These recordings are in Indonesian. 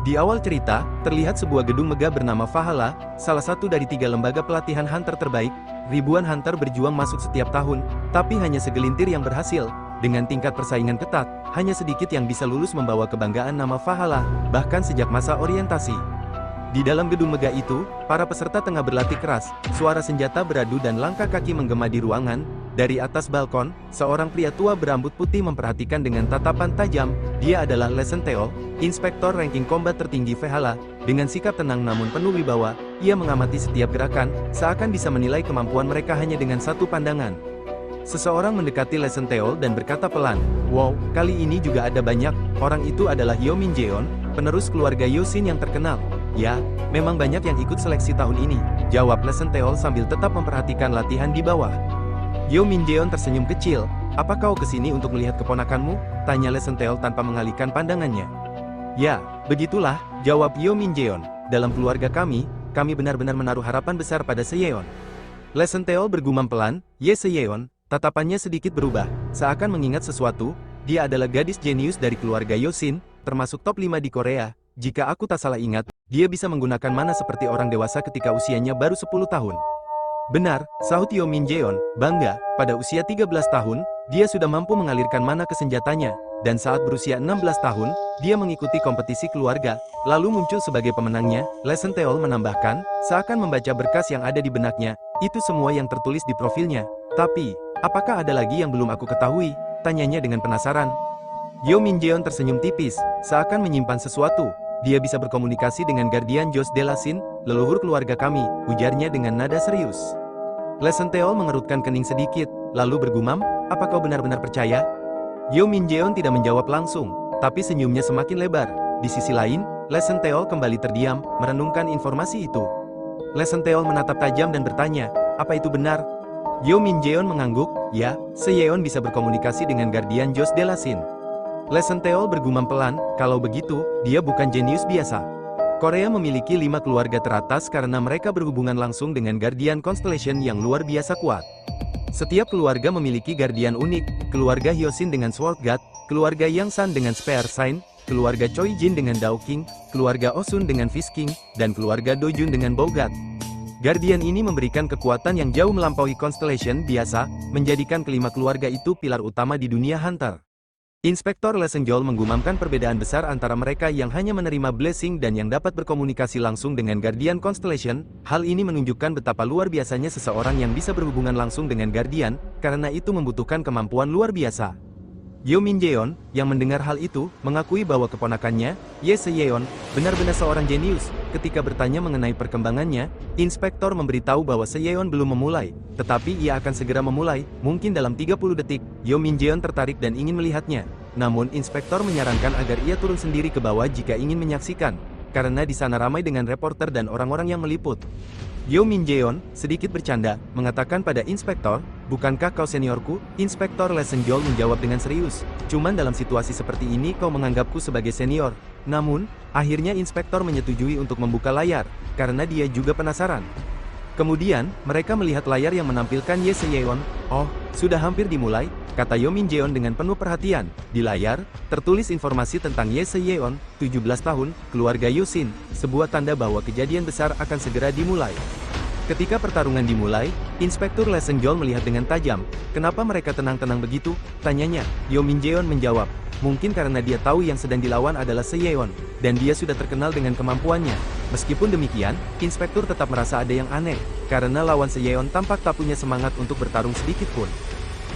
Di awal cerita, terlihat sebuah gedung megah bernama Valhalla, salah satu dari 3 lembaga pelatihan hunter terbaik. Ribuan hunter berjuang masuk setiap tahun, tapi hanya segelintir yang berhasil. Dengan tingkat persaingan ketat, hanya sedikit yang bisa lulus membawa kebanggaan nama Valhalla, bahkan sejak masa orientasi. Di dalam gedung megah itu, para peserta tengah berlatih keras, suara senjata beradu dan langkah kaki menggema di ruangan. Dari atas balkon, seorang pria tua berambut putih memperhatikan dengan tatapan tajam. Dia adalah Lesen Teol, inspektor ranking combat tertinggi Valhalla. Dengan sikap tenang namun penuh wibawa, ia mengamati setiap gerakan, seakan bisa menilai kemampuan mereka hanya dengan satu pandangan. Seseorang mendekati Lesen Teol dan berkata pelan, "Wow, kali ini juga ada banyak." Orang itu adalah Yo Min Jeon, penerus keluarga Yosin yang terkenal. "Ya, memang banyak yang ikut seleksi tahun ini," jawab Lesen Teol sambil tetap memperhatikan latihan di bawah. Yo Min Jeon tersenyum kecil. "Apa kau kesini untuk melihat keponakanmu?" tanya Lesen Teol tanpa mengalihkan pandangannya. "Ya, begitulah," jawab Yo Min Jeon. "Dalam keluarga kami benar-benar menaruh harapan besar pada Seyeon." Lesen Teol bergumam pelan, "Ye Seyeon." Tatapannya sedikit berubah, seakan mengingat sesuatu. Dia adalah gadis jenius dari keluarga Yosin, termasuk top 5 di Korea. Jika aku tak salah ingat, dia bisa menggunakan mana seperti orang dewasa ketika usianya baru 10 tahun. "Benar," sahut Yo Min Jeon, bangga. Pada usia 13 tahun, dia sudah mampu mengalirkan mana ke senjatanya. Dan saat berusia 16 tahun, dia mengikuti kompetisi keluarga, lalu muncul sebagai pemenangnya. Lesen Teol menambahkan, seakan membaca berkas yang ada di benaknya. "Itu semua yang tertulis di profilnya. Tapi, apakah ada lagi yang belum aku ketahui?" tanyanya dengan penasaran. Yo Min Jeon tersenyum tipis, seakan menyimpan sesuatu. "Dia bisa berkomunikasi dengan Guardian Jos de la Sin, leluhur keluarga kami," ujarnya dengan nada serius. Lesen Teol mengerutkan kening sedikit, lalu bergumam, "Apa kau benar-benar percaya?" Yo Min Jeon tidak menjawab langsung, tapi senyumnya semakin lebar. Di sisi lain, Lesen Teol kembali terdiam, merenungkan informasi itu. Lesen Teol menatap tajam dan bertanya, "Apa itu benar?" Yo Min Jeon mengangguk, "Ya, Seyeon bisa berkomunikasi dengan Guardian Jos de la Sin." Lesen Teol bergumam pelan, "Kalau begitu, dia bukan jenius biasa." Korea memiliki 5 keluarga teratas karena mereka berhubungan langsung dengan Guardian Constellation yang luar biasa kuat. Setiap keluarga memiliki Guardian unik, keluarga Hyosin dengan Sword God, keluarga Yangsan dengan Spear Sign, keluarga Choi Jin dengan Dao King, keluarga Osun dengan Fish King, dan keluarga Dojun dengan Bow God. Guardian ini memberikan kekuatan yang jauh melampaui Constellation biasa, menjadikan kelima keluarga itu pilar utama di dunia Hunter. Inspektor Lesen Jeol menggumamkan perbedaan besar antara mereka yang hanya menerima blessing dan yang dapat berkomunikasi langsung dengan Guardian Constellation. Hal ini menunjukkan betapa luar biasanya seseorang yang bisa berhubungan langsung dengan Guardian, karena itu membutuhkan kemampuan luar biasa. Yo Min Jeon, yang mendengar hal itu, mengakui bahwa keponakannya, Ye Seyeon, benar-benar seorang jenius. Ketika bertanya mengenai perkembangannya, inspektor memberitahu bahwa Seyeon belum memulai, tetapi ia akan segera memulai, mungkin dalam 30 detik. Yo Min Jeon tertarik dan ingin melihatnya. Namun inspektor menyarankan agar ia turun sendiri ke bawah jika ingin menyaksikan, karena di sana ramai dengan reporter dan orang-orang yang meliput. Yo Min Jeon, sedikit bercanda, mengatakan pada inspektor, "Bukankah kau seniorku?" Inspektor Lesen Jeol menjawab dengan serius, "Cuman dalam situasi seperti ini kau menganggapku sebagai senior." Namun, akhirnya inspektor menyetujui untuk membuka layar, karena dia juga penasaran. Kemudian, mereka melihat layar yang menampilkan Ye Seyeon. "Oh, sudah hampir dimulai," kata Yo Min Jeon dengan penuh perhatian. Di layar, tertulis informasi tentang Ye Seyeon, 17 tahun, keluarga Yosin, sebuah tanda bahwa kejadian besar akan segera dimulai. Ketika pertarungan dimulai, Inspektur Lesen Jeol melihat dengan tajam. "Kenapa mereka tenang-tenang begitu?" tanyanya. Yo Min Jeon menjawab, "Mungkin karena dia tahu yang sedang dilawan adalah Seyeon, dan dia sudah terkenal dengan kemampuannya." Meskipun demikian, Inspektur tetap merasa ada yang aneh, karena lawan Seyeon tampak tak punya semangat untuk bertarung sedikit pun.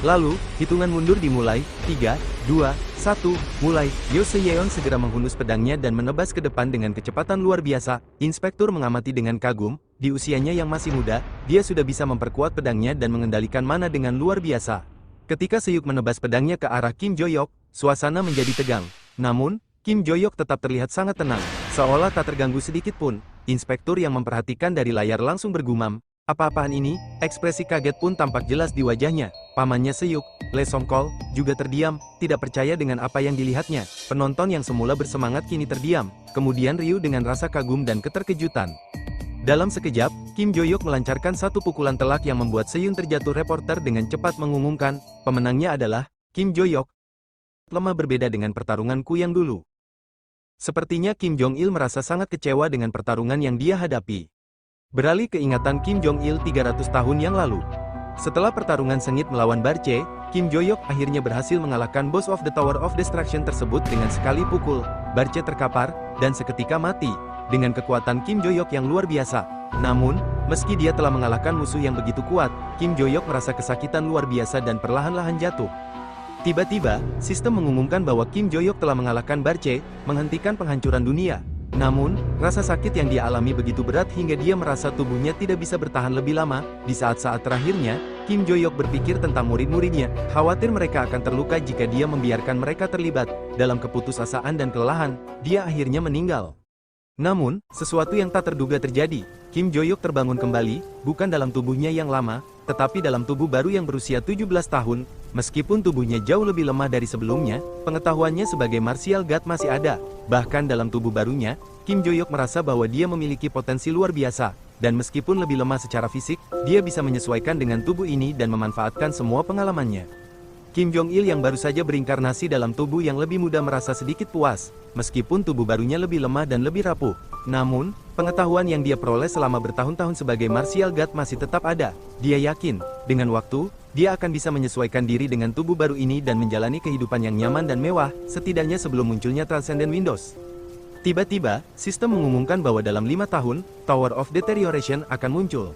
Lalu, hitungan mundur dimulai, 3, 2, 1, mulai. Yo Seyeon segera menghunus pedangnya dan menebas ke depan dengan kecepatan luar biasa. Inspektur mengamati dengan kagum, di usianya yang masih muda, dia sudah bisa memperkuat pedangnya dan mengendalikan mana dengan luar biasa. Ketika Seyuk menebas pedangnya ke arah Kim Jo-hyuk, suasana menjadi tegang. Namun, Kim Jo-hyuk tetap terlihat sangat tenang, seolah tak terganggu sedikit pun. Inspektur yang memperhatikan dari layar langsung bergumam, "Apa-apaan ini?" Ekspresi kaget pun tampak jelas di wajahnya. Pamannya Seyuk, Lee Songkol, juga terdiam, tidak percaya dengan apa yang dilihatnya. Penonton yang semula bersemangat kini terdiam, kemudian riuh dengan rasa kagum dan keterkejutan. Dalam sekejap, Kim Jo-hyuk melancarkan satu pukulan telak yang membuat Seyun terjatuh. Reporter dengan cepat mengumumkan, pemenangnya adalah Kim Jo-hyuk. Lemah berbeda dengan pertarunganku yang dulu. Sepertinya Kim Jong-il merasa sangat kecewa dengan pertarungan yang dia hadapi. Beralih ke ingatan Kim Jong-il 300 tahun yang lalu. Setelah pertarungan sengit melawan Barche, Kim Jo-hyuk akhirnya berhasil mengalahkan Boss of the Tower of Destruction tersebut dengan sekali pukul. Barche terkapar, dan seketika mati, dengan kekuatan Kim Jo-hyuk yang luar biasa. Namun, meski dia telah mengalahkan musuh yang begitu kuat, Kim Jo-hyuk merasa kesakitan luar biasa dan perlahan-lahan jatuh. Tiba-tiba, sistem mengumumkan bahwa Kim Jo-hyuk telah mengalahkan Barche, menghentikan penghancuran dunia. Namun, rasa sakit yang dia alami begitu berat hingga dia merasa tubuhnya tidak bisa bertahan lebih lama. Di saat-saat terakhirnya, Kim Jo-hyuk berpikir tentang murid-muridnya, khawatir mereka akan terluka jika dia membiarkan mereka terlibat. Dalam keputusasaan dan kelelahan, dia akhirnya meninggal. Namun, sesuatu yang tak terduga terjadi. Kim Jo-hyuk terbangun kembali, bukan dalam tubuhnya yang lama, tetapi dalam tubuh baru yang berusia 17 tahun. Meskipun tubuhnya jauh lebih lemah dari sebelumnya, pengetahuannya sebagai martial god masih ada. Bahkan dalam tubuh barunya, Kim Jo-hyuk merasa bahwa dia memiliki potensi luar biasa. Dan meskipun lebih lemah secara fisik, dia bisa menyesuaikan dengan tubuh ini dan memanfaatkan semua pengalamannya. Kim Jong-il yang baru saja berinkarnasi dalam tubuh yang lebih muda merasa sedikit puas, meskipun tubuh barunya lebih lemah dan lebih rapuh. Namun, pengetahuan yang dia peroleh selama bertahun-tahun sebagai martial god masih tetap ada. Dia yakin, dengan waktu, dia akan bisa menyesuaikan diri dengan tubuh baru ini dan menjalani kehidupan yang nyaman dan mewah, setidaknya sebelum munculnya Transcendent Windows. Tiba-tiba, sistem mengumumkan bahwa dalam 5 tahun, Tower of Deterioration akan muncul.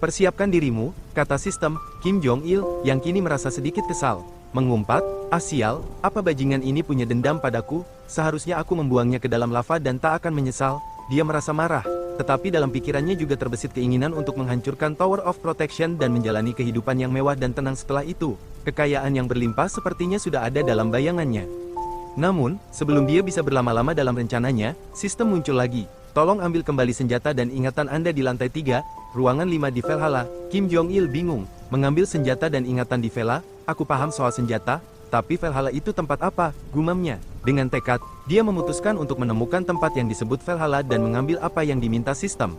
Persiapkan dirimu, kata sistem. Kim Jong-il, yang kini merasa sedikit kesal, mengumpat, sial, apa bajingan ini punya dendam padaku, seharusnya aku membuangnya ke dalam lava dan tak akan menyesal. Dia merasa marah, tetapi dalam pikirannya juga terbesit keinginan untuk menghancurkan Tower of Protection dan menjalani kehidupan yang mewah dan tenang setelah itu. Kekayaan yang berlimpah sepertinya sudah ada dalam bayangannya. Namun, sebelum dia bisa berlama-lama dalam rencananya, sistem muncul lagi. Tolong ambil kembali senjata dan ingatan Anda di lantai 3, ruangan 5 di Valhalla. Kim Jong-il bingung, mengambil senjata dan ingatan di Valhalla. Aku paham soal senjata, tapi Valhalla itu tempat apa? Gumamnya. Dengan tekad, dia memutuskan untuk menemukan tempat yang disebut Valhalla dan mengambil apa yang diminta sistem.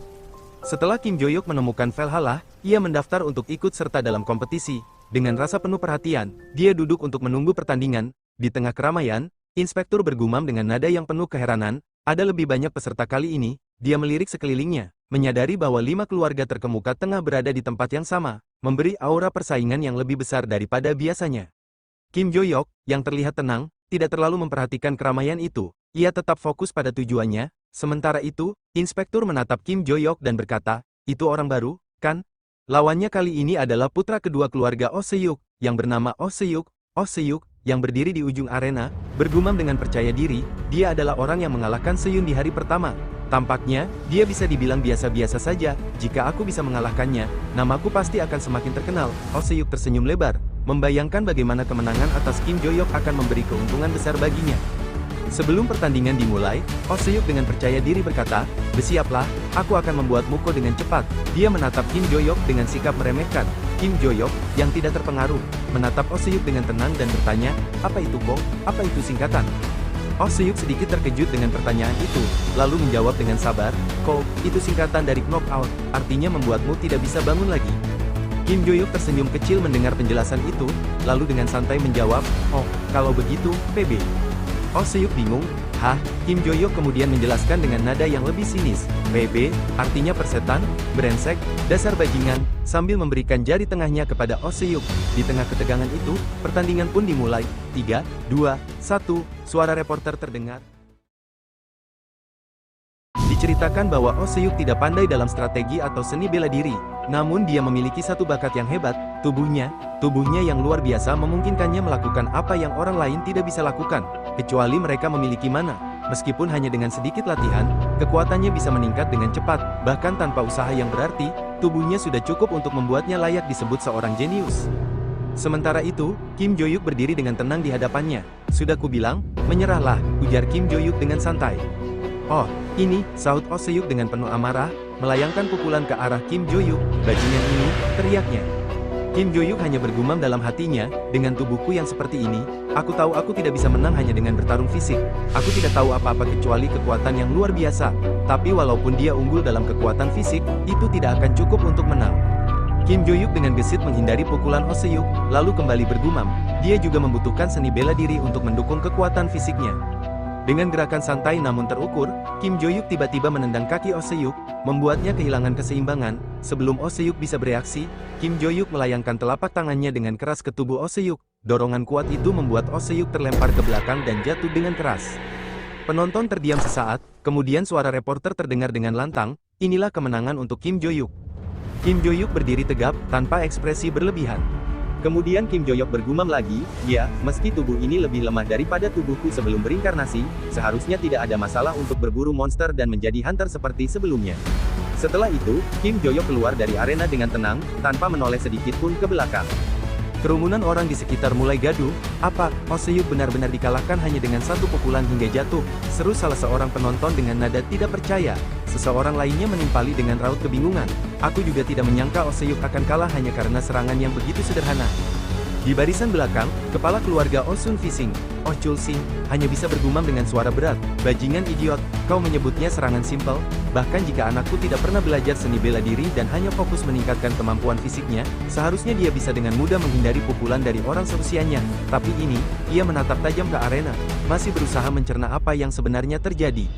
Setelah Kim Jo-hyuk menemukan Valhalla, ia mendaftar untuk ikut serta dalam kompetisi. Dengan rasa penuh perhatian, dia duduk untuk menunggu pertandingan. Di tengah keramaian, inspektur bergumam dengan nada yang penuh keheranan, ada lebih banyak peserta kali ini. Dia melirik sekelilingnya, menyadari bahwa 5 keluarga terkemuka tengah berada di tempat yang sama, memberi aura persaingan yang lebih besar daripada biasanya. Kim Jo-hyuk, yang terlihat tenang, tidak terlalu memperhatikan keramaian itu. Ia tetap fokus pada tujuannya. Sementara itu, inspektur menatap Kim Jo-hyuk dan berkata, itu orang baru, kan? Lawannya kali ini adalah putra kedua keluarga Oh Se-hyuk, yang bernama Oh Se-hyuk. Oh Se-hyuk, yang berdiri di ujung arena, bergumam dengan percaya diri, dia adalah orang yang mengalahkan Seyun di hari pertama. Tampaknya, dia bisa dibilang biasa-biasa saja. Jika aku bisa mengalahkannya, namaku pasti akan semakin terkenal. Oh Se-hyuk tersenyum lebar, membayangkan bagaimana kemenangan atas Kim Jo-hyuk akan memberi keuntungan besar baginya. Sebelum pertandingan dimulai, Oh Se-hyuk dengan percaya diri berkata, bersiaplah, aku akan membuat Muko dengan cepat. Dia menatap Kim Jo-hyuk dengan sikap meremehkan. Kim Jo-hyuk, yang tidak terpengaruh, menatap Oh Se-hyuk dengan tenang dan bertanya, apa itu Ko? Apa itu singkatan? Oh Se-hyuk sedikit terkejut dengan pertanyaan itu, lalu menjawab dengan sabar, Ko, itu singkatan dari knockout, artinya membuatmu tidak bisa bangun lagi. Kim Jo-hyuk tersenyum kecil mendengar penjelasan itu, lalu dengan santai menjawab, oh, kalau begitu, PB. Oh Se-hyuk bingung, hah? Kim Jo-hyuk kemudian menjelaskan dengan nada yang lebih sinis, PB, artinya persetan, brengsek, dasar bajingan, sambil memberikan jari tengahnya kepada Oh Se-hyuk. Di tengah ketegangan itu, pertandingan pun dimulai. 3, 2, 1, suara reporter terdengar. Diceritakan bahwa Oh Se-hyuk tidak pandai dalam strategi atau seni bela diri, namun dia memiliki satu bakat yang hebat, tubuhnya yang luar biasa memungkinkannya melakukan apa yang orang lain tidak bisa lakukan, kecuali mereka memiliki mana. Meskipun hanya dengan sedikit latihan, kekuatannya bisa meningkat dengan cepat, bahkan tanpa usaha yang berarti, tubuhnya sudah cukup untuk membuatnya layak disebut seorang jenius. Sementara itu, Kim Jo-hyuk berdiri dengan tenang di hadapannya. Sudah kubilang, menyerahlah, ujar Kim Jo-hyuk dengan santai. Oh, ini, sahut Oh Se-hyuk dengan penuh amarah, melayangkan pukulan ke arah Kim Jo-hyuk. Bajingan ini, teriaknya. Kim Jo-hyuk hanya bergumam dalam hatinya, dengan tubuhku yang seperti ini, aku tahu aku tidak bisa menang hanya dengan bertarung fisik. Aku tidak tahu apa-apa kecuali kekuatan yang luar biasa. Tapi walaupun dia unggul dalam kekuatan fisik, itu tidak akan cukup untuk menang. Kim Jo-hyuk dengan gesit menghindari pukulan Oh Se-hyuk, lalu kembali bergumam. Dia juga membutuhkan seni bela diri untuk mendukung kekuatan fisiknya. Dengan gerakan santai namun terukur, Kim Jo-yuk tiba-tiba menendang kaki Oh Se-yuk, membuatnya kehilangan keseimbangan. Sebelum Oh Se-yuk bisa bereaksi, Kim Jo-yuk melayangkan telapak tangannya dengan keras ke tubuh Oh Se-yuk. Dorongan kuat itu membuat Oh Se-yuk terlempar ke belakang dan jatuh dengan keras. Penonton terdiam sesaat, kemudian suara reporter terdengar dengan lantang, inilah kemenangan untuk Kim Jo-yuk. Kim Jo-yuk berdiri tegap, tanpa ekspresi berlebihan. Kemudian Kim Jo-yuk bergumam lagi, ya, meski tubuh ini lebih lemah daripada tubuhku sebelum berinkarnasi, seharusnya tidak ada masalah untuk berburu monster dan menjadi hunter seperti sebelumnya. Setelah itu, Kim Jo-yuk keluar dari arena dengan tenang, tanpa menoleh sedikit pun ke belakang. Kerumunan orang di sekitar mulai gaduh, apa, Oh Se-yuk benar-benar dikalahkan hanya dengan satu pukulan hingga jatuh, seru salah seorang penonton dengan nada tidak percaya. Seseorang lainnya menimpali dengan raut kebingungan, aku juga tidak menyangka Oh Se-yuk akan kalah hanya karena serangan yang begitu sederhana. Di barisan belakang, kepala keluarga Oh Sun-fising, Oh Chul-sing, hanya bisa bergumam dengan suara berat, bajingan idiot, kau menyebutnya serangan simpel, bahkan jika anakku tidak pernah belajar seni bela diri dan hanya fokus meningkatkan kemampuan fisiknya, seharusnya dia bisa dengan mudah menghindari pukulan dari orang seusianya, tapi ini, ia menatap tajam ke arena, masih berusaha mencerna apa yang sebenarnya terjadi.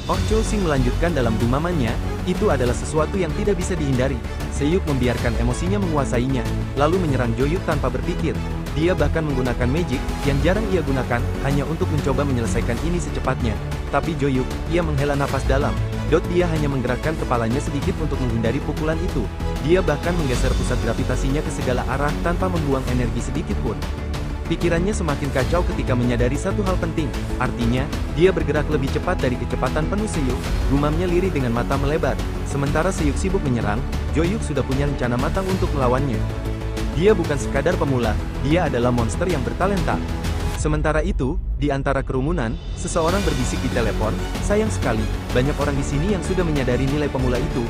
Oh Chul-sing melanjutkan dalam gumamannya, itu adalah sesuatu yang tidak bisa dihindari. Se-yuk membiarkan emosinya menguasainya, lalu menyerang Jo-yuk tanpa berpikir. Dia bahkan menggunakan magic, yang jarang ia gunakan, hanya untuk mencoba menyelesaikan ini secepatnya. Tapi Jo-yuk, ia menghela napas dalam. Dia hanya menggerakkan kepalanya sedikit untuk menghindari pukulan itu. Dia bahkan menggeser pusat gravitasinya ke segala arah tanpa membuang energi sedikit pun. Pikirannya semakin kacau ketika menyadari satu hal penting, artinya, dia bergerak lebih cepat dari kecepatan penuh Se-yuk, gumamnya lirih dengan mata melebar. Sementara Se-yuk sibuk menyerang, Jo-yuk sudah punya rencana matang untuk melawannya. Dia bukan sekadar pemula, dia adalah monster yang bertalenta. Sementara itu, di antara kerumunan, seseorang berbisik di telepon, sayang sekali, banyak orang di sini yang sudah menyadari nilai pemula itu.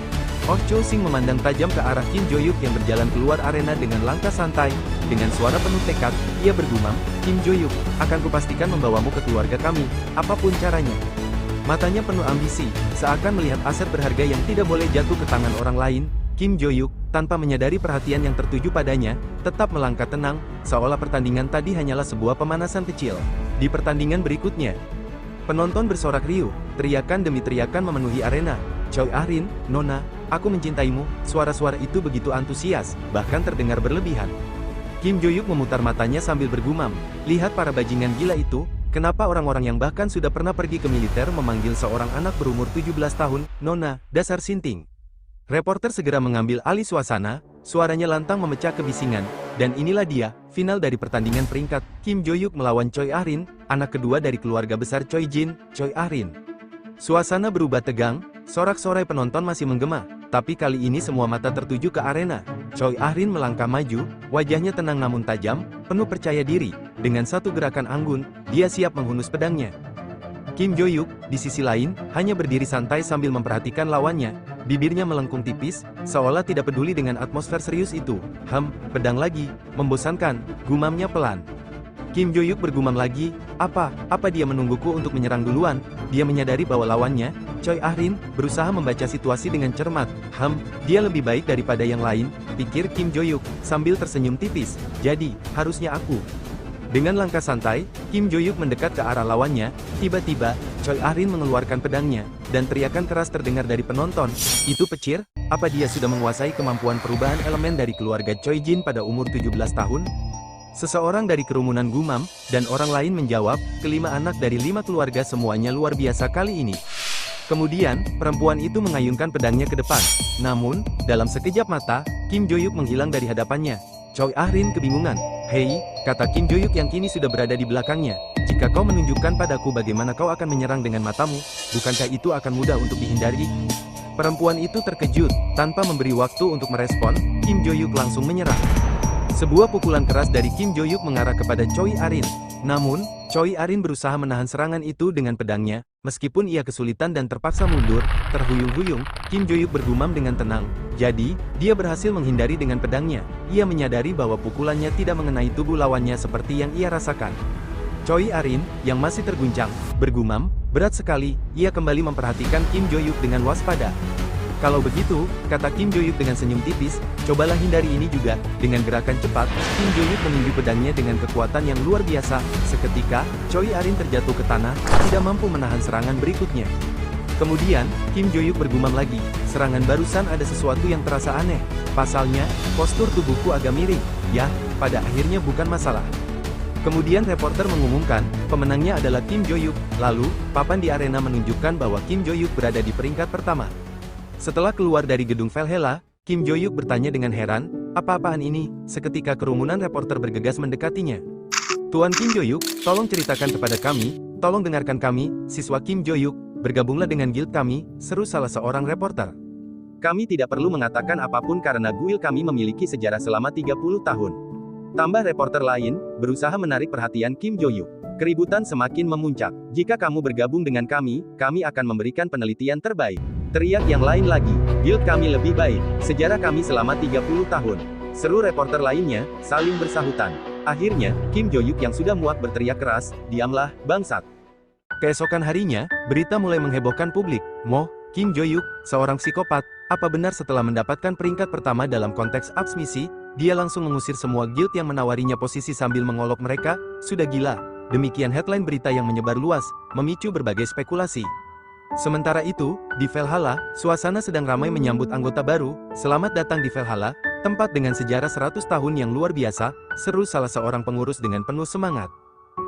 Oh Chul-sing memandang tajam ke arah Kim Jo-yuk yang berjalan keluar arena dengan langkah santai. Dengan suara penuh tekad, ia bergumam, Kim Jo-yuk, akan kupastikan membawamu ke keluarga kami, apapun caranya. Matanya penuh ambisi, seakan melihat aset berharga yang tidak boleh jatuh ke tangan orang lain. Kim Jo-yuk, tanpa menyadari perhatian yang tertuju padanya, tetap melangkah tenang, seolah pertandingan tadi hanyalah sebuah pemanasan kecil. Di pertandingan berikutnya, penonton bersorak riuh, teriakan demi teriakan memenuhi arena. Choi Ah-rin, Nona, aku mencintaimu, suara-suara itu begitu antusias, bahkan terdengar berlebihan. Kim Jo-yuk memutar matanya sambil bergumam, lihat para bajingan gila itu, kenapa orang-orang yang bahkan sudah pernah pergi ke militer memanggil seorang anak berumur 17 tahun, Nona, dasar sinting. Reporter segera mengambil alih suasana, suaranya lantang memecah kebisingan, dan inilah dia, final dari pertandingan peringkat, Kim Jo-yuk melawan Choi Ah-rin, anak kedua dari keluarga besar Choi Jin, Choi Ah-rin. Suasana berubah tegang, sorak-sorai penonton masih menggema, tapi kali ini semua mata tertuju ke arena. Choi Ah-rin melangkah maju, wajahnya tenang namun tajam, penuh percaya diri. Dengan satu gerakan anggun, dia siap menghunus pedangnya. Kim Jo-yuk, di sisi lain, hanya berdiri santai sambil memperhatikan lawannya. Bibirnya melengkung tipis, seolah tidak peduli dengan atmosfer serius itu. Pedang lagi, membosankan, gumamnya pelan. Kim Jo-yuk bergumam lagi, apa dia menungguku untuk menyerang duluan? Dia menyadari bahwa lawannya, Choi Ah-rin, berusaha membaca situasi dengan cermat. Dia lebih baik daripada yang lain, pikir Kim Jo-yuk, sambil tersenyum tipis. Jadi, harusnya aku. Dengan langkah santai, Kim Jo-yuk mendekat ke arah lawannya, tiba-tiba, Choi Ah-rin mengeluarkan pedangnya, dan teriakan keras terdengar dari penonton. Itu pecir? Apa dia sudah menguasai kemampuan perubahan elemen dari keluarga Choi Jin pada umur 17 tahun? Seseorang dari kerumunan gumam, dan orang lain menjawab, kelima anak dari 5 keluarga semuanya luar biasa kali ini. Kemudian, perempuan itu mengayunkan pedangnya ke depan. Namun, dalam sekejap mata, Kim Jo-yuk menghilang dari hadapannya. Choi Ah-rin kebingungan. Hei, kata Kim Jo-yuk yang kini sudah berada di belakangnya. Jika kau menunjukkan padaku bagaimana kau akan menyerang dengan matamu, bukankah itu akan mudah untuk dihindari? Perempuan itu terkejut, tanpa memberi waktu untuk merespon, Kim Jo-yuk langsung menyerang. Sebuah pukulan keras dari Kim Jo-yuk mengarah kepada Choi Ah-rin. Namun, Choi Ah-rin berusaha menahan serangan itu dengan pedangnya. Meskipun ia kesulitan dan terpaksa mundur, terhuyung-huyung, Kim Jo-yuk bergumam dengan tenang. Jadi, dia berhasil menghindari dengan pedangnya. Ia menyadari bahwa pukulannya tidak mengenai tubuh lawannya seperti yang ia rasakan. Choi Ah-rin, yang masih terguncang, bergumam, berat sekali, ia kembali memperhatikan Kim Jo-yuk dengan waspada. Kalau begitu, kata Kim Jo-yuk dengan senyum tipis, cobalah hindari ini juga. Dengan gerakan cepat, Kim Jo-yuk menunjuk pedangnya dengan kekuatan yang luar biasa. Seketika, Choi Arin terjatuh ke tanah, tidak mampu menahan serangan berikutnya. Kemudian, Kim Jo-yuk bergumam lagi, serangan barusan ada sesuatu yang terasa aneh. Pasalnya, postur tubuhku agak miring. Ya, pada akhirnya bukan masalah. Kemudian reporter mengumumkan, pemenangnya adalah Kim Jo-yuk. Lalu, papan di arena menunjukkan bahwa Kim Jo-yuk berada di peringkat pertama. Setelah keluar dari gedung Valhalla, Kim Jo-yuk bertanya dengan heran, apa-apaan ini? Seketika kerumunan reporter bergegas mendekatinya. Tuan Kim Jo-yuk, tolong ceritakan kepada kami, tolong dengarkan kami, siswa Kim Jo-yuk, bergabunglah dengan guild kami, seru salah seorang reporter. Kami tidak perlu mengatakan apapun karena guild kami memiliki sejarah selama 30 tahun. Tambah reporter lain, berusaha menarik perhatian Kim Jo-yuk. Keributan semakin memuncak. Jika kamu bergabung dengan kami akan memberikan penelitian terbaik. Teriak yang lain lagi, guild kami lebih baik, sejarah kami selama 30 tahun. Seru reporter lainnya, saling bersahutan. Akhirnya, Kim Jo-yuk yang sudah muak berteriak keras, diamlah, bangsat. Keesokan harinya, berita mulai menghebohkan publik. Kim Jo-yuk, seorang psikopat, apa benar setelah mendapatkan peringkat pertama dalam konteks Ups misi, dia langsung mengusir semua guild yang menawarinya posisi sambil mengolok mereka? Sudah gila. Demikian headline berita yang menyebar luas, memicu berbagai spekulasi. Sementara itu, di Valhalla, suasana sedang ramai menyambut anggota baru. Selamat datang di Valhalla, tempat dengan sejarah 100 tahun yang luar biasa, seru salah seorang pengurus dengan penuh semangat.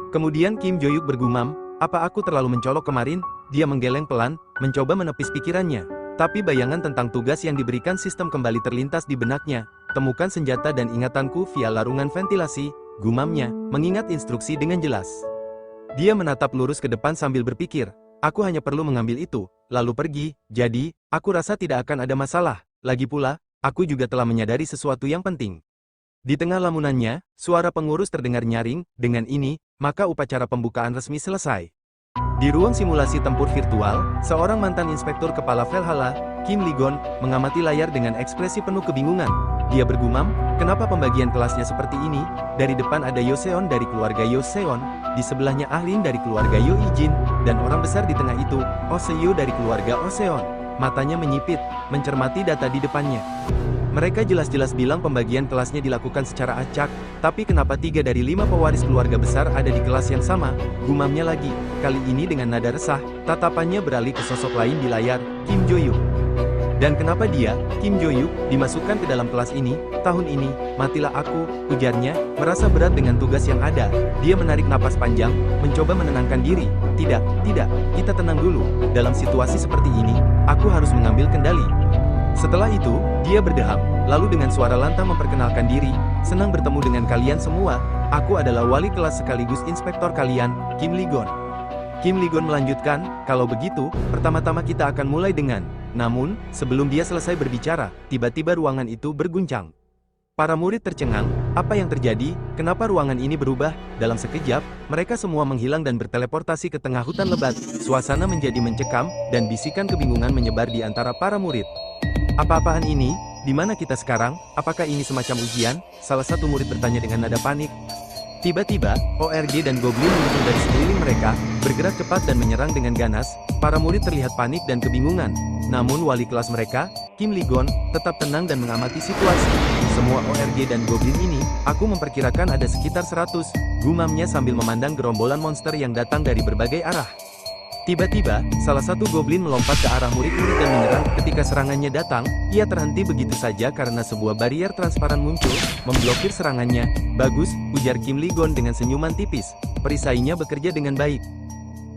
Kemudian Kim Jo-yuk bergumam, apa aku terlalu mencolok kemarin? Dia menggeleng pelan, mencoba menepis pikirannya. Tapi bayangan tentang tugas yang diberikan sistem kembali terlintas di benaknya. Temukan senjata dan ingatanku via larungan ventilasi, gumamnya, mengingat instruksi dengan jelas. Dia menatap lurus ke depan sambil berpikir, aku hanya perlu mengambil itu, lalu pergi, jadi, aku rasa tidak akan ada masalah. Lagi pula, aku juga telah menyadari sesuatu yang penting. Di tengah lamunannya, suara pengurus terdengar nyaring, dengan ini, maka upacara pembukaan resmi selesai. Di ruang simulasi tempur virtual, seorang mantan inspektur kepala Valhalla, Kim Li-gon, mengamati layar dengan ekspresi penuh kebingungan. Dia bergumam, kenapa pembagian kelasnya seperti ini? Dari depan ada Yoseon dari keluarga Yoseon, di sebelahnya Ahlin dari keluarga Yo Ijin, dan orang besar di tengah itu, Oseo dari keluarga Oseon. Matanya menyipit, mencermati data di depannya. Mereka jelas-jelas bilang pembagian kelasnya dilakukan secara acak, tapi kenapa 3 dari 5 pewaris keluarga besar ada di kelas yang sama? Gumamnya lagi, kali ini dengan nada resah, tatapannya beralih ke sosok lain di layar, Kim Jo-yuk. Dan kenapa dia, Kim Jo-yuk, dimasukkan ke dalam kelas ini, tahun ini, matilah aku, ujarnya, merasa berat dengan tugas yang ada. Dia menarik napas panjang, mencoba menenangkan diri. Tidak, kita tenang dulu, dalam situasi seperti ini, aku harus mengambil kendali. Setelah itu, dia berdeham, lalu dengan suara lantang memperkenalkan diri, senang bertemu dengan kalian semua, aku adalah wali kelas sekaligus inspektor kalian, Kim Li-gon. Kim Li-gon melanjutkan, kalau begitu, pertama-tama kita akan mulai dengan, namun, sebelum dia selesai berbicara, tiba-tiba ruangan itu berguncang. Para murid tercengang, apa yang terjadi, kenapa ruangan ini berubah? Dalam sekejap, mereka semua menghilang dan berteleportasi ke tengah hutan lebat, suasana menjadi mencekam, dan bisikan kebingungan menyebar di antara para murid. Apa-apaan ini? Di mana kita sekarang? Apakah ini semacam ujian? Salah satu murid bertanya dengan nada panik. Tiba-tiba, ORG dan Goblin muncul dari sekeliling mereka, bergerak cepat dan menyerang dengan ganas. Para murid terlihat panik dan kebingungan. Namun wali kelas mereka, Kim Li-gon, tetap tenang dan mengamati situasi. Semua ORG dan Goblin ini, aku memperkirakan ada sekitar 100, gumamnya sambil memandang gerombolan monster yang datang dari berbagai arah. Tiba-tiba, salah satu goblin melompat ke arah murid-murid dan menyerang. Ketika serangannya datang, ia terhenti begitu saja karena sebuah barrier transparan muncul, memblokir serangannya. Bagus, ujar Kim Li-gon dengan senyuman tipis. Perisainya bekerja dengan baik.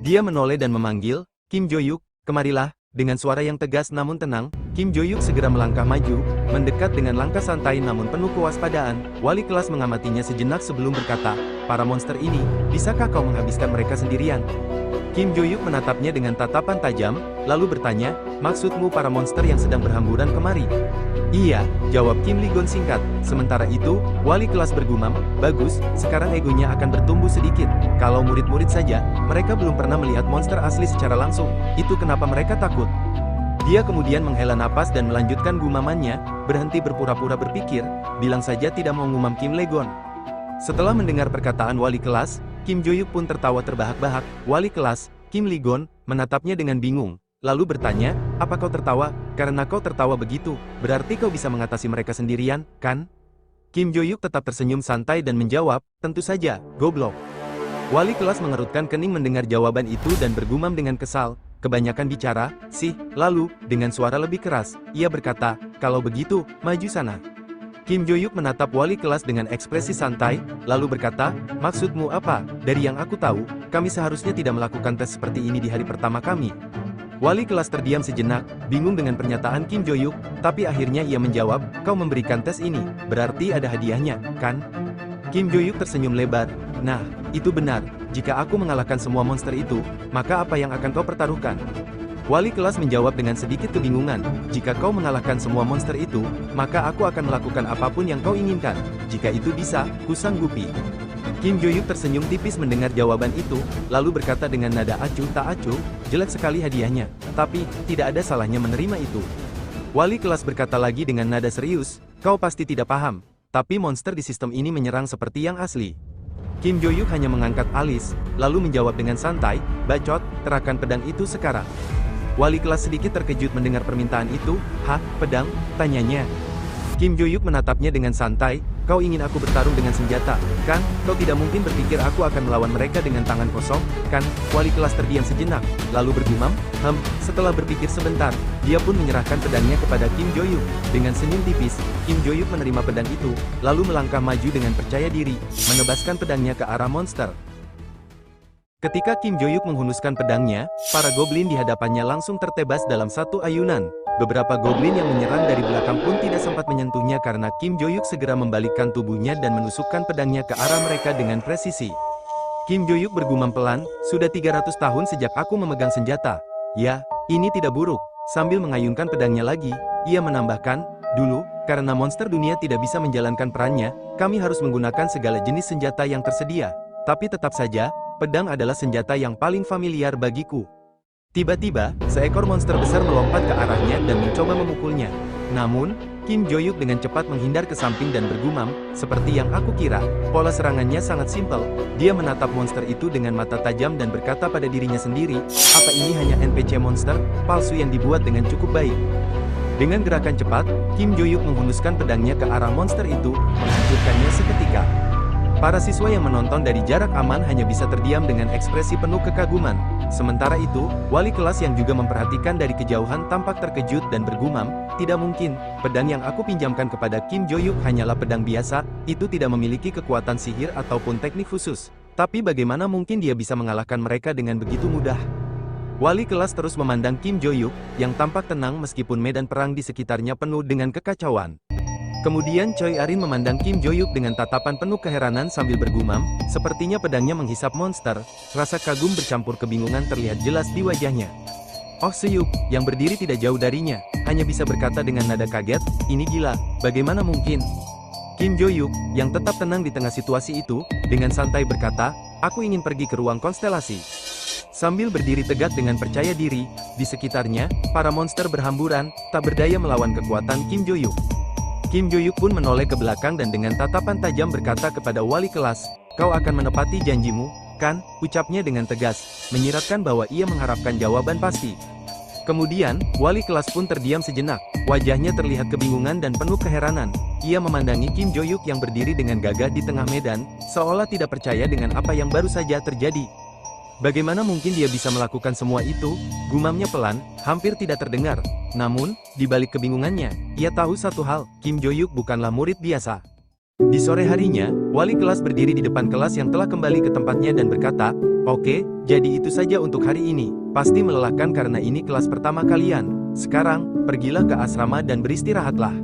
Dia menoleh dan memanggil, Kim Jo-yuk, kemarilah. Dengan suara yang tegas namun tenang, Kim Jo-yuk segera melangkah maju, mendekat dengan langkah santai namun penuh kewaspadaan. Wali kelas mengamatinya sejenak sebelum berkata, para monster ini, bisakah kau menghabiskan mereka sendirian? Kim Jo-yuk menatapnya dengan tatapan tajam, lalu bertanya, maksudmu para monster yang sedang berhamburan kemari? Iya, jawab Kim Li-gon singkat. Sementara itu, wali kelas bergumam, bagus, sekarang egonya akan bertumbuh sedikit. Kalau murid-murid saja, mereka belum pernah melihat monster asli secara langsung, itu kenapa mereka takut? Dia kemudian menghela napas dan melanjutkan gumamannya, berhenti berpura-pura berpikir, bilang saja tidak mau ngumam Kim Li-gon. Setelah mendengar perkataan wali kelas, Kim Jo-yuk pun tertawa terbahak-bahak. Wali kelas, Kim Li-gon, menatapnya dengan bingung. lalu bertanya, apa kau tertawa? Karena kau tertawa begitu, berarti kau bisa mengatasi mereka sendirian, kan? Kim Jo-yuk tetap tersenyum santai dan menjawab, tentu saja, goblok. Wali kelas mengerutkan kening mendengar jawaban itu dan bergumam dengan kesal, kebanyakan bicara, sih. Lalu, dengan suara lebih keras, ia berkata, kalau begitu, maju sana. Kim Jo-yuk menatap wali kelas dengan ekspresi santai, lalu berkata, maksudmu apa? Dari yang aku tahu, kami seharusnya tidak melakukan tes seperti ini di hari pertama kami. Wali kelas terdiam sejenak, bingung dengan pernyataan Kim Jo-yuk, tapi akhirnya ia menjawab, kau memberikan tes ini, berarti ada hadiahnya, kan? Kim Jo-yuk tersenyum lebar, nah, itu benar, jika aku mengalahkan semua monster itu, maka apa yang akan kau pertaruhkan? Wali kelas menjawab dengan sedikit kebingungan, jika kau mengalahkan semua monster itu, maka aku akan melakukan apapun yang kau inginkan, jika itu bisa, kusanggupi. Kim Jo-yuk tersenyum tipis mendengar jawaban itu, lalu berkata dengan nada acuh tak acuh, jelek sekali hadiahnya, tapi, tidak ada salahnya menerima itu. Wali kelas berkata lagi dengan nada serius, kau pasti tidak paham, tapi monster di sistem ini menyerang seperti yang asli. Kim Jo-yuk hanya mengangkat alis, lalu menjawab dengan santai, bacot, kerahkan pedang itu sekarang. Wali kelas sedikit terkejut mendengar permintaan itu, hah, pedang? Tanyanya. Kim Jo-yuk menatapnya dengan santai, kau ingin aku bertarung dengan senjata, kan? Kau tidak mungkin berpikir aku akan melawan mereka dengan tangan kosong, kan? Wali kelas terdiam sejenak, lalu bergumam, setelah berpikir sebentar, dia pun menyerahkan pedangnya kepada Kim Jo-yuk. Dengan senyum tipis, Kim Jo-yuk menerima pedang itu, lalu melangkah maju dengan percaya diri, menebaskan pedangnya ke arah monster. Ketika Kim Jo-yuk menghunuskan pedangnya, para goblin di hadapannya langsung tertebas dalam satu ayunan. Beberapa goblin yang menyerang dari belakang pun tidak sempat menyentuhnya karena Kim Jo-yuk segera membalikkan tubuhnya dan menusukkan pedangnya ke arah mereka dengan presisi. Kim Jo-yuk bergumam pelan, sudah 300 tahun sejak aku memegang senjata. Ya, ini tidak buruk. Sambil mengayunkan pedangnya lagi, ia menambahkan, dulu, karena monster dunia tidak bisa menjalankan perannya, kami harus menggunakan segala jenis senjata yang tersedia. Tapi tetap saja, pedang adalah senjata yang paling familiar bagiku. Tiba-tiba, seekor monster besar melompat ke arahnya dan mencoba memukulnya. Namun, Kim Jo-yuk dengan cepat menghindar ke samping dan bergumam, seperti yang aku kira, pola serangannya sangat simpel. Dia menatap monster itu dengan mata tajam dan berkata pada dirinya sendiri, apa ini hanya NPC monster, palsu yang dibuat dengan cukup baik. Dengan gerakan cepat, Kim Jo-yuk menghunuskan pedangnya ke arah monster itu, menghancurkannya seketika. Para siswa yang menonton dari jarak aman hanya bisa terdiam dengan ekspresi penuh kekaguman. Sementara itu, wali kelas yang juga memperhatikan dari kejauhan tampak terkejut dan bergumam, tidak mungkin, pedang yang aku pinjamkan kepada Kim Jo-yuk hanyalah pedang biasa, itu tidak memiliki kekuatan sihir ataupun teknik khusus. Tapi bagaimana mungkin dia bisa mengalahkan mereka dengan begitu mudah? Wali kelas terus memandang Kim Jo-yuk, yang tampak tenang meskipun medan perang di sekitarnya penuh dengan kekacauan. Kemudian Choi Arin memandang Kim Jo-yuk dengan tatapan penuh keheranan sambil bergumam, sepertinya pedangnya menghisap monster, rasa kagum bercampur kebingungan terlihat jelas di wajahnya. Oh Se-yuk, yang berdiri tidak jauh darinya, hanya bisa berkata dengan nada kaget, ini gila, bagaimana mungkin? Kim Jo-yuk, yang tetap tenang di tengah situasi itu, dengan santai berkata, aku ingin pergi ke ruang konstelasi. Sambil berdiri tegak dengan percaya diri, di sekitarnya, para monster berhamburan, tak berdaya melawan kekuatan Kim Jo-yuk. Kim Jo-yuk pun menoleh ke belakang dan dengan tatapan tajam berkata kepada wali kelas, kau akan menepati janjimu, kan? Ucapnya dengan tegas, menyiratkan bahwa ia mengharapkan jawaban pasti. Kemudian, wali kelas pun terdiam sejenak, wajahnya terlihat kebingungan dan penuh keheranan. Ia memandangi Kim Jo-yuk yang berdiri dengan gagah di tengah medan, seolah tidak percaya dengan apa yang baru saja terjadi. Bagaimana mungkin dia bisa melakukan semua itu? Gumamnya pelan, hampir tidak terdengar. Namun, di balik kebingungannya, ia tahu satu hal, Kim Jo-yuk bukanlah murid biasa. Di sore harinya, wali kelas berdiri di depan kelas yang telah kembali ke tempatnya dan berkata, oke, jadi itu saja untuk hari ini. Pasti melelahkan karena ini kelas pertama kalian. Sekarang, pergilah ke asrama dan beristirahatlah.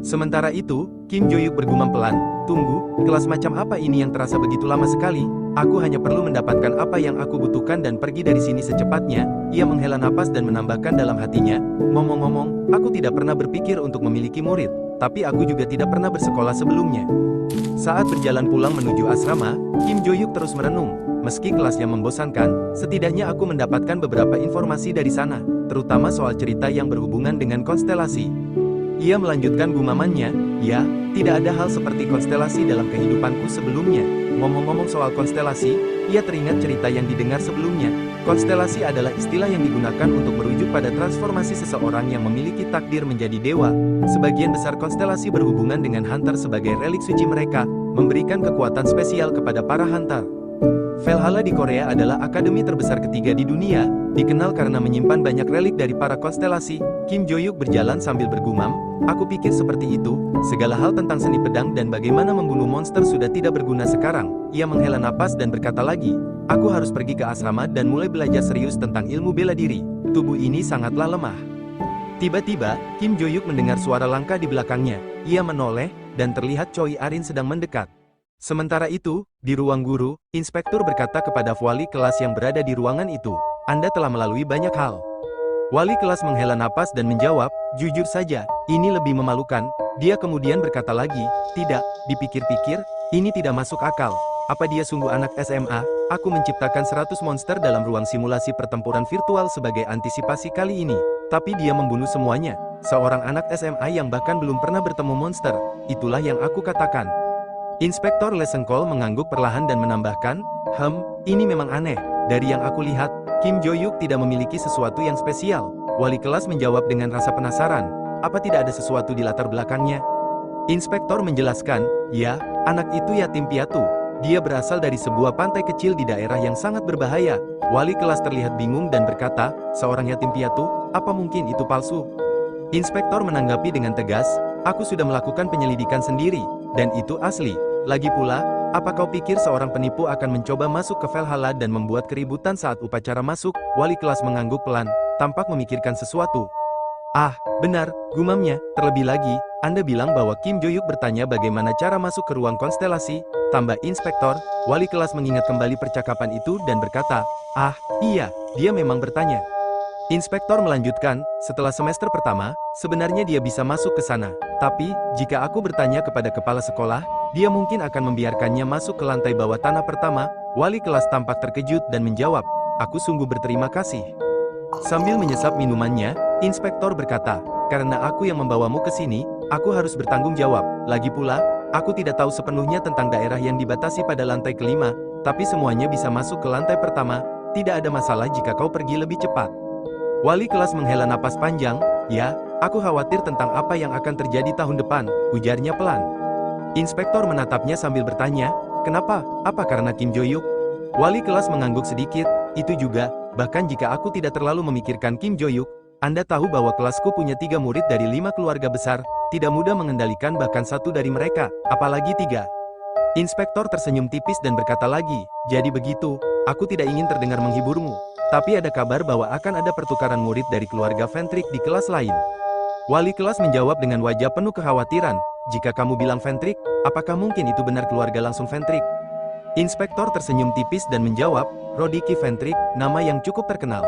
Sementara itu, Kim Jo-yuk bergumam pelan, tunggu, kelas macam apa ini yang terasa begitu lama sekali? Aku hanya perlu mendapatkan apa yang aku butuhkan dan pergi dari sini secepatnya. Ia menghela napas dan menambahkan dalam hatinya, ngomong-ngomong, aku tidak pernah berpikir untuk memiliki murid, tapi aku juga tidak pernah bersekolah sebelumnya. Saat berjalan pulang menuju asrama, Kim Jo-yuk terus merenung, meski kelasnya membosankan, setidaknya aku mendapatkan beberapa informasi dari sana, terutama soal cerita yang berhubungan dengan konstelasi. Ia melanjutkan gumamannya, ya, tidak ada hal seperti konstelasi dalam kehidupanku sebelumnya. Ngomong-ngomong soal konstelasi, ia teringat cerita yang didengar sebelumnya. Konstelasi adalah istilah yang digunakan untuk merujuk pada transformasi seseorang yang memiliki takdir menjadi dewa. Sebagian besar konstelasi berhubungan dengan hunter sebagai relik suci mereka, memberikan kekuatan spesial kepada para hunter. Valhalla di Korea adalah akademi terbesar ketiga di dunia, dikenal karena menyimpan banyak relik dari para konstelasi. Kim Jo-yuk berjalan sambil bergumam, aku pikir seperti itu, segala hal tentang seni pedang dan bagaimana membunuh monster sudah tidak berguna sekarang. Ia menghela napas dan berkata lagi, aku harus pergi ke asrama dan mulai belajar serius tentang ilmu bela diri. Tubuh ini sangatlah lemah. Tiba-tiba, Kim Jo-yuk mendengar suara langkah di belakangnya. Ia menoleh, dan terlihat Choi Arin sedang mendekat. Sementara itu, di ruang guru, inspektur berkata kepada wali kelas yang berada di ruangan itu, Anda telah melalui banyak hal. Wali kelas menghela napas dan menjawab, jujur saja, ini lebih memalukan. Dia kemudian berkata lagi, tidak, dipikir-pikir, ini tidak masuk akal. Apa dia sungguh anak SMA? Aku menciptakan 100 monster dalam ruang simulasi pertempuran virtual sebagai antisipasi kali ini. Tapi dia membunuh semuanya. Seorang anak SMA yang bahkan belum pernah bertemu monster. Itulah yang aku katakan. Inspektor Lesengkol mengangguk perlahan dan menambahkan, ini memang aneh. Dari yang aku lihat, Kim Jo-yuk tidak memiliki sesuatu yang spesial. Wali kelas menjawab dengan rasa penasaran. Apa tidak ada sesuatu di latar belakangnya? Inspektor menjelaskan, ya, anak itu yatim piatu. Dia berasal dari sebuah pantai kecil di daerah yang sangat berbahaya. Wali kelas terlihat bingung dan berkata, seorang yatim piatu, apa mungkin itu palsu? Inspektor menanggapi dengan tegas, aku sudah melakukan penyelidikan sendiri, dan itu asli. Lagi pula, apa kau pikir seorang penipu akan mencoba masuk ke Valhalla dan membuat keributan saat upacara masuk? Wali kelas mengangguk pelan, tampak memikirkan sesuatu. Ah, benar, gumamnya. Terlebih lagi, Anda bilang bahwa Kim Jo-yuk bertanya bagaimana cara masuk ke ruang konstelasi, tambah inspektor. Wali kelas mengingat kembali percakapan itu dan berkata, ah, iya, dia memang bertanya. Inspektor melanjutkan, setelah semester pertama, sebenarnya dia bisa masuk ke sana. Tapi, jika aku bertanya kepada kepala sekolah, dia mungkin akan membiarkannya masuk ke lantai bawah tanah pertama. Wali kelas tampak terkejut dan menjawab, aku sungguh berterima kasih. Sambil menyesap minumannya, inspektor berkata, karena aku yang membawamu ke sini, aku harus bertanggung jawab. Lagi pula, aku tidak tahu sepenuhnya tentang daerah yang dibatasi pada lantai kelima, tapi semuanya bisa masuk ke lantai pertama. Tidak ada masalah jika kau pergi lebih cepat. Wali kelas menghela napas panjang, ya, aku khawatir tentang apa yang akan terjadi tahun depan, ujarnya pelan. Inspektor menatapnya sambil bertanya, kenapa? Apa karena Kim Jo-yuk? Wali kelas mengangguk sedikit, itu juga, bahkan jika aku tidak terlalu memikirkan Kim Jo-yuk, Anda tahu bahwa kelasku punya 3 murid dari 5 keluarga besar, tidak mudah mengendalikan bahkan satu dari mereka, apalagi 3. Inspektor tersenyum tipis dan berkata lagi, jadi begitu, aku tidak ingin terdengar menghiburmu. Tapi ada kabar bahwa akan ada pertukaran murid dari keluarga Fentric di kelas lain. Wali kelas menjawab dengan wajah penuh kekhawatiran, jika kamu bilang Fentric, apakah mungkin itu benar keluarga langsung Fentric? Inspektor tersenyum tipis dan menjawab, Rodiki Fentric, nama yang cukup terkenal.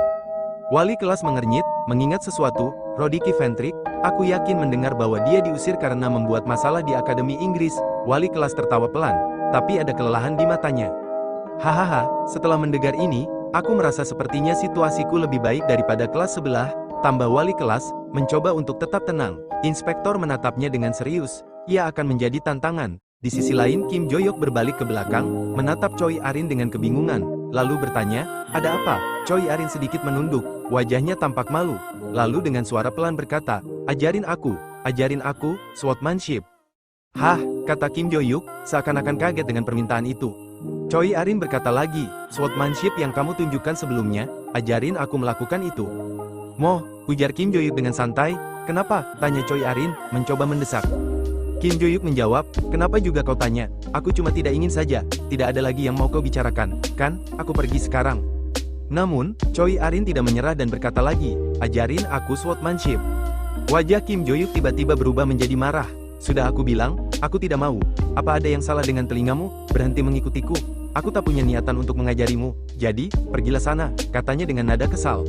Wali kelas mengernyit, mengingat sesuatu, Rodiki Fentric, aku yakin mendengar bahwa dia diusir karena membuat masalah di Akademi Inggris. Wali kelas tertawa pelan, tapi ada kelelahan di matanya. Hahaha, setelah mendengar ini, aku merasa sepertinya situasiku lebih baik daripada kelas sebelah, tambah wali kelas, mencoba untuk tetap tenang. Inspektor menatapnya dengan serius, ia akan menjadi tantangan. Di sisi lain Kim Jo-yuk berbalik ke belakang, menatap Choi Arin dengan kebingungan, lalu bertanya, ada apa? Choi Arin sedikit menunduk, wajahnya tampak malu, lalu dengan suara pelan berkata, ajarin aku, swordsmanship. Hah, kata Kim Jo-yuk, seakan-akan kaget dengan permintaan itu. Choi Arin berkata lagi, swordsmanship yang kamu tunjukkan sebelumnya, ajarin aku melakukan itu. Moh, ujar Kim Jo-yuk dengan santai, kenapa? Tanya Choi Arin, mencoba mendesak. Kim Jo-yuk menjawab, kenapa juga kau tanya? Aku cuma tidak ingin saja, tidak ada lagi yang mau kau bicarakan, kan? Aku pergi sekarang. Namun, Choi Arin tidak menyerah dan berkata lagi, ajarin aku swordsmanship. Wajah Kim Jo-yuk tiba-tiba berubah menjadi marah. Sudah aku bilang, aku tidak mau. Apa ada yang salah dengan telingamu? Berhenti mengikutiku. Aku tak punya niatan untuk mengajarimu. Jadi, pergilah sana, katanya dengan nada kesal.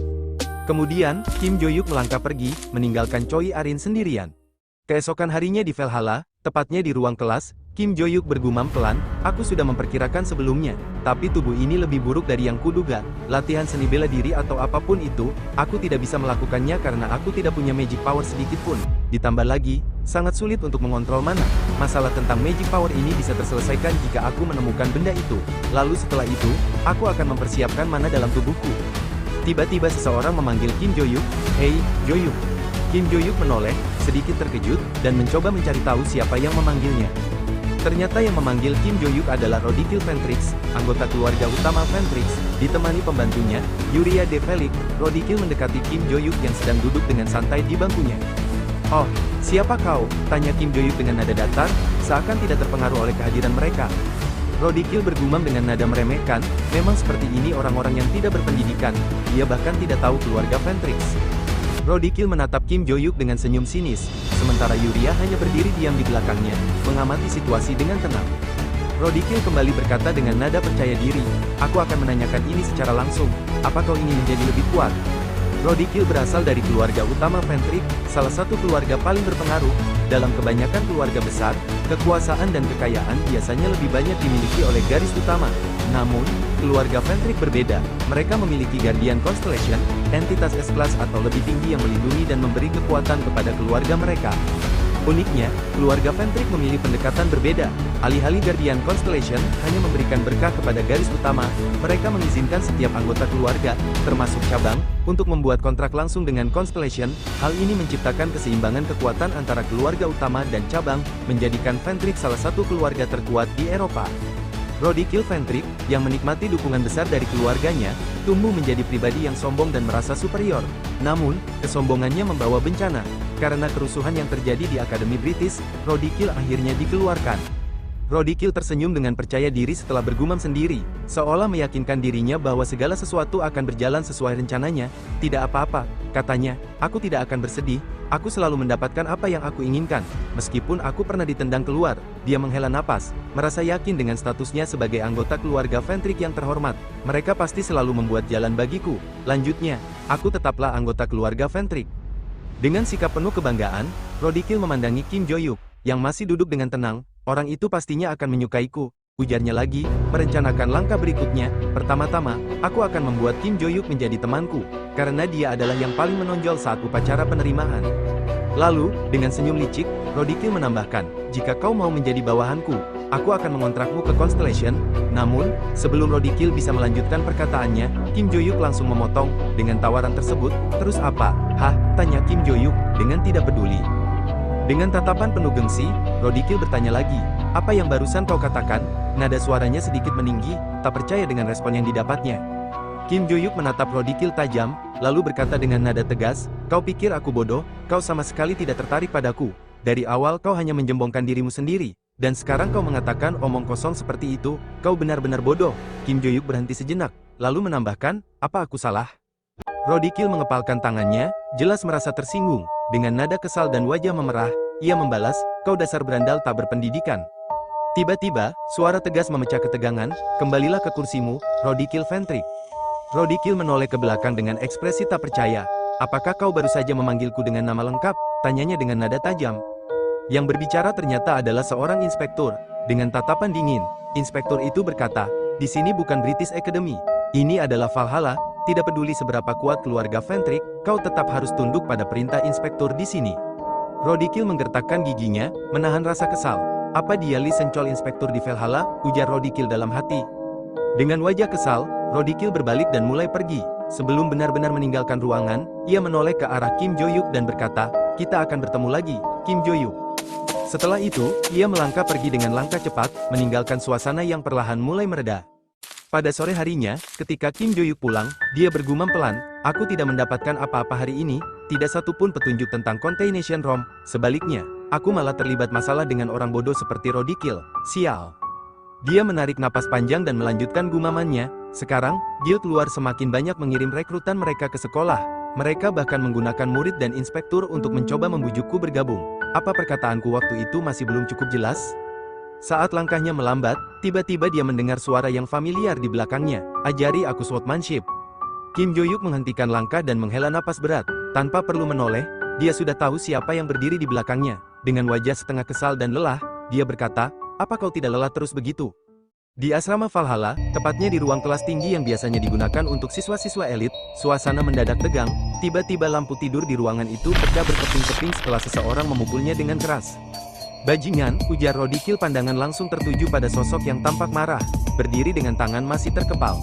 Kemudian, Kim Jo-yuk melangkah pergi, meninggalkan Choi Arin sendirian. Keesokan harinya di Valhalla, tepatnya di ruang kelas, Kim Jo-yuk bergumam pelan, aku sudah memperkirakan sebelumnya, tapi tubuh ini lebih buruk dari yang kuduga. Latihan seni bela diri atau apapun itu, aku tidak bisa melakukannya karena aku tidak punya magic power sedikit pun. Ditambah lagi, sangat sulit untuk mengontrol mana. Masalah tentang magic power ini bisa terselesaikan jika aku menemukan benda itu. Lalu setelah itu, aku akan mempersiapkan mana dalam tubuhku. Tiba-tiba seseorang memanggil Kim Jo-yuk, "Hei, Jo-yuk." Kim Jo-yuk menoleh, sedikit terkejut, dan mencoba mencari tahu siapa yang memanggilnya. Ternyata yang memanggil Kim Jo-yuk adalah Rodikil Ventrix, anggota keluarga utama Ventrix, ditemani pembantunya, Yuria De Felix. Rodikil mendekati Kim Jo-yuk yang sedang duduk dengan santai di bangkunya. "Oh, siapa kau?" tanya Kim Jo-yuk dengan nada datar, seakan tidak terpengaruh oleh kehadiran mereka. Rodikil bergumam dengan nada meremehkan, memang seperti ini orang-orang yang tidak berpendidikan, dia bahkan tidak tahu keluarga Ventrix. Rodikil menatap Kim Jo-yuk dengan senyum sinis, sementara Yuria hanya berdiri diam di belakangnya, mengamati situasi dengan tenang. Rodikil kembali berkata dengan nada percaya diri, "Aku akan menanyakan ini secara langsung, apa kau ingin menjadi lebih kuat?" Rodikil berasal dari keluarga utama Ventrix, salah satu keluarga paling berpengaruh. Dalam kebanyakan keluarga besar, kekuasaan dan kekayaan biasanya lebih banyak dimiliki oleh garis utama. Namun, keluarga Ventrix berbeda. Mereka memiliki Guardian Constellation, entitas S-Class atau lebih tinggi yang melindungi dan memberi kekuatan kepada keluarga mereka. Uniknya, keluarga Ventrix memilih pendekatan berbeda. Alih-alih Guardian Constellation hanya memberikan berkah kepada garis utama, mereka mengizinkan setiap anggota keluarga, termasuk cabang, untuk membuat kontrak langsung dengan Constellation. Hal ini menciptakan keseimbangan kekuatan antara keluarga utama dan cabang, menjadikan Ventrix salah satu keluarga terkuat di Eropa. Rodikil Ventrix, yang menikmati dukungan besar dari keluarganya, tumbuh menjadi pribadi yang sombong dan merasa superior. Namun, kesombongannya membawa bencana. Karena kerusuhan yang terjadi di Akademi British, Rodikil akhirnya dikeluarkan. Rodikil tersenyum dengan percaya diri setelah bergumam sendiri, seolah meyakinkan dirinya bahwa segala sesuatu akan berjalan sesuai rencananya. "Tidak apa-apa," katanya, "aku tidak akan bersedih, aku selalu mendapatkan apa yang aku inginkan, meskipun aku pernah ditendang keluar." Dia menghela napas, merasa yakin dengan statusnya sebagai anggota keluarga Ventrix yang terhormat. "Mereka pasti selalu membuat jalan bagiku." Lanjutnya, "Aku tetaplah anggota keluarga Ventrix." Dengan sikap penuh kebanggaan, Rodikil memandangi Kim Jo-yuk, yang masih duduk dengan tenang. "Orang itu pastinya akan menyukaiku," ujarnya lagi, merencanakan langkah berikutnya. "Pertama-tama, aku akan membuat Kim Jo-yuk menjadi temanku, karena dia adalah yang paling menonjol saat upacara penerimaan." Lalu, dengan senyum licik, Rodikil menambahkan, "Jika kau mau menjadi bawahanku, aku akan mengontrakmu ke Constellation." Namun, sebelum Rodikil bisa melanjutkan perkataannya, Kim Jo-yuk langsung memotong. Dengan tawaran tersebut, "Terus apa?" "Hah?" tanya Kim Jo-yuk, dengan tidak peduli. Dengan tatapan penuh gengsi, Rodikil bertanya lagi, "Apa yang barusan kau katakan?" Nada suaranya sedikit meninggi, tak percaya dengan respon yang didapatnya. Kim Jo-yuk menatap Rodikil tajam, lalu berkata dengan nada tegas, "Kau pikir aku bodoh? Kau sama sekali tidak tertarik padaku. Dari awal kau hanya menjembongkan dirimu sendiri, dan sekarang kau mengatakan omong kosong seperti itu, kau benar-benar bodoh." Kim Jo-yuk berhenti sejenak, lalu menambahkan, "Apa aku salah?" Rodikil mengepalkan tangannya, jelas merasa tersinggung. Dengan nada kesal dan wajah memerah, ia membalas, "Kau dasar berandal tak berpendidikan." Tiba-tiba, suara tegas memecah ketegangan, "Kembalilah ke kursimu, Rodikil Ventrix." Rodikil menoleh ke belakang dengan ekspresi tak percaya. "Apakah kau baru saja memanggilku dengan nama lengkap?" tanyanya dengan nada tajam. Yang berbicara ternyata adalah seorang inspektur. Dengan tatapan dingin, inspektur itu berkata, "Di sini bukan British Academy. Ini adalah Valhalla. Tidak peduli seberapa kuat keluarga Ventrix, kau tetap harus tunduk pada perintah inspektur di sini." Rodikil menggertakkan giginya, menahan rasa kesal. "Apa dia Li Sencol inspektur di Valhalla?" ujar Rodikil dalam hati. Dengan wajah kesal, Rodikil berbalik dan mulai pergi. Sebelum benar-benar meninggalkan ruangan, ia menoleh ke arah Kim Jo-yuk dan berkata, "Kita akan bertemu lagi, Kim Jo-yuk." Setelah itu, ia melangkah pergi dengan langkah cepat, meninggalkan suasana yang perlahan mulai mereda. Pada sore harinya, ketika Kim Jo-yuk pulang, dia bergumam pelan, "Aku tidak mendapatkan apa-apa hari ini, tidak satu pun petunjuk tentang Containation Room. Sebaliknya, aku malah terlibat masalah dengan orang bodoh seperti Rodikil. Sial." Dia menarik napas panjang dan melanjutkan gumamannya, "Sekarang, Guild luar semakin banyak mengirim rekrutan mereka ke sekolah. Mereka bahkan menggunakan murid dan inspektur untuk mencoba membujukku bergabung. Apa perkataanku waktu itu masih belum cukup jelas?" Saat langkahnya melambat, tiba-tiba dia mendengar suara yang familiar di belakangnya, "Ajari aku swordsmanship." Kim Jo-yuk menghentikan langkah dan menghela napas berat. Tanpa perlu menoleh, dia sudah tahu siapa yang berdiri di belakangnya. Dengan wajah setengah kesal dan lelah, dia berkata, apa kau tidak lelah terus begitu? Di asrama Valhalla, tepatnya di ruang kelas tinggi yang biasanya digunakan untuk siswa-siswa elit, suasana mendadak tegang. Tiba-tiba lampu tidur di ruangan itu pecah berkeping-keping setelah seseorang memukulnya dengan keras. Bajingan, ujar Rodikil, pandangan langsung tertuju pada sosok yang tampak marah, berdiri dengan tangan masih terkepal.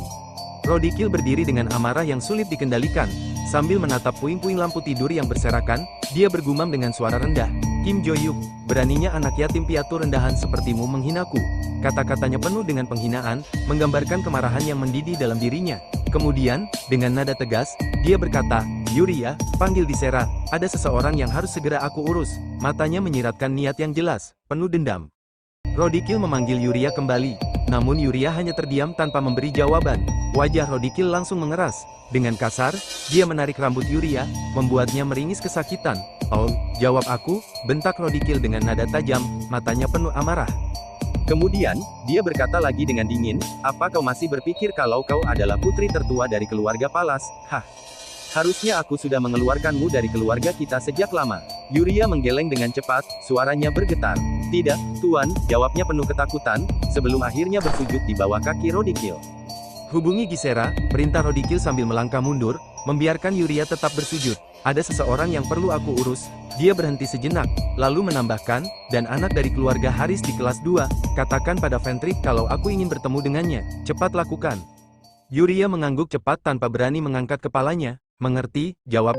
Rodikil berdiri dengan amarah yang sulit dikendalikan. Sambil menatap puing-puing lampu tidur yang berserakan, dia bergumam dengan suara rendah, "Kim Jo-yuk, beraninya anak yatim piatu rendahan sepertimu menghinaku." Kata-katanya penuh dengan penghinaan, menggambarkan kemarahan yang mendidih dalam dirinya. Kemudian, dengan nada tegas, dia berkata, "Yuria, panggil Visera, ada seseorang yang harus segera aku urus." Matanya menyiratkan niat yang jelas, penuh dendam. Rodikil memanggil Yuria kembali, namun Yuria hanya terdiam tanpa memberi jawaban. Wajah Rodikil langsung mengeras. Dengan kasar, dia menarik rambut Yuria, membuatnya meringis kesakitan. "Oh, jawab aku," bentak Rodikil dengan nada tajam, matanya penuh amarah. Kemudian, dia berkata lagi dengan dingin, "Apa kau masih berpikir kalau kau adalah putri tertua dari keluarga Palas? Hah? Harusnya aku sudah mengeluarkanmu dari keluarga kita sejak lama." Yuria menggeleng dengan cepat, suaranya bergetar. "Tidak, Tuan," jawabnya penuh ketakutan, sebelum akhirnya bersujud di bawah kaki Rodikil. "Hubungi Gisera," perintah Rodikil sambil melangkah mundur, membiarkan Yuria tetap bersujud. "Ada seseorang yang perlu aku urus." Dia berhenti sejenak, lalu menambahkan, "Dan anak dari keluarga Haris di kelas 2, katakan pada Ventrik kalau aku ingin bertemu dengannya. Cepat lakukan." Yuria mengangguk cepat tanpa berani mengangkat kepalanya. "Mengerti," jawab.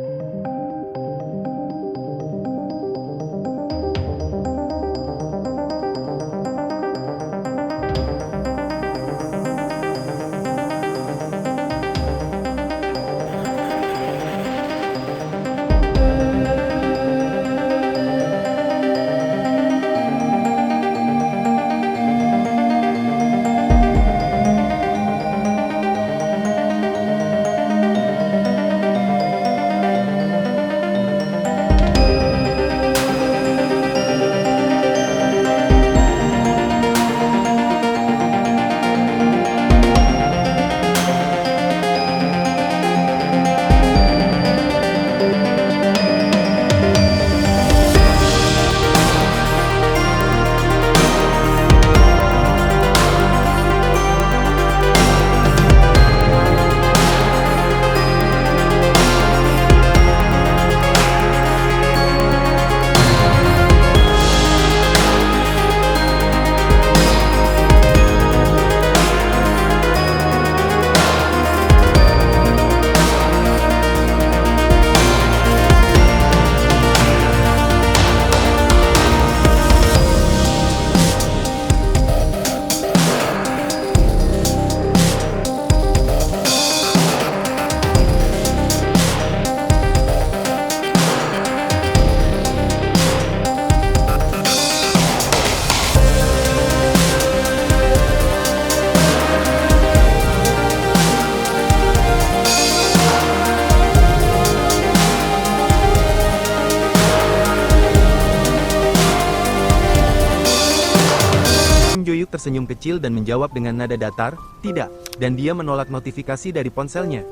Joyuk tersenyum kecil dan menjawab dengan nada datar, "Tidak," dan dia menolak notifikasi dari ponselnya.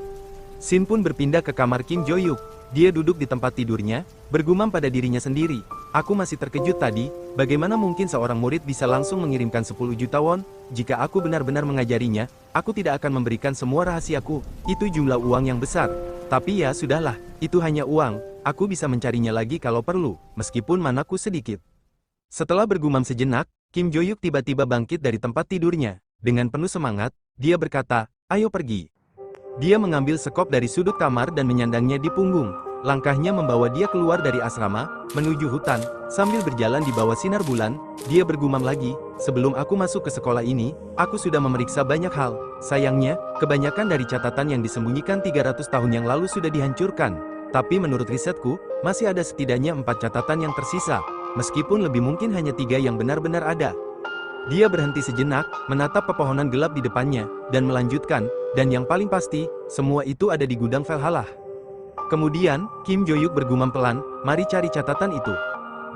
Shin pun berpindah ke kamar Kim Joyuk. Dia duduk di tempat tidurnya, bergumam pada dirinya sendiri, "Aku masih terkejut tadi, bagaimana mungkin seorang murid bisa langsung mengirimkan 10 juta won? Jika aku benar-benar mengajarinya, aku tidak akan memberikan semua rahasiaku. Itu jumlah uang yang besar. Tapi ya sudahlah, itu hanya uang, aku bisa mencarinya lagi kalau perlu, meskipun manaku sedikit." Setelah bergumam sejenak, Kim Joyuk tiba-tiba bangkit dari tempat tidurnya. Dengan penuh semangat, dia berkata, "Ayo pergi." Dia mengambil sekop dari sudut kamar dan menyandangnya di punggung. Langkahnya membawa dia keluar dari asrama, menuju hutan. Sambil berjalan di bawah sinar bulan, dia bergumam lagi, "Sebelum aku masuk ke sekolah ini, aku sudah memeriksa banyak hal. Sayangnya, kebanyakan dari catatan yang disembunyikan 300 tahun yang lalu sudah dihancurkan. Tapi menurut risetku, masih ada setidaknya 4 catatan yang tersisa. Meskipun lebih mungkin hanya 3 yang benar-benar ada." Dia berhenti sejenak, menatap pepohonan gelap di depannya, dan melanjutkan, "Dan yang paling pasti, semua itu ada di gudang Valhalla." Kemudian, Kim Joyuk bergumam pelan, "Mari cari catatan itu."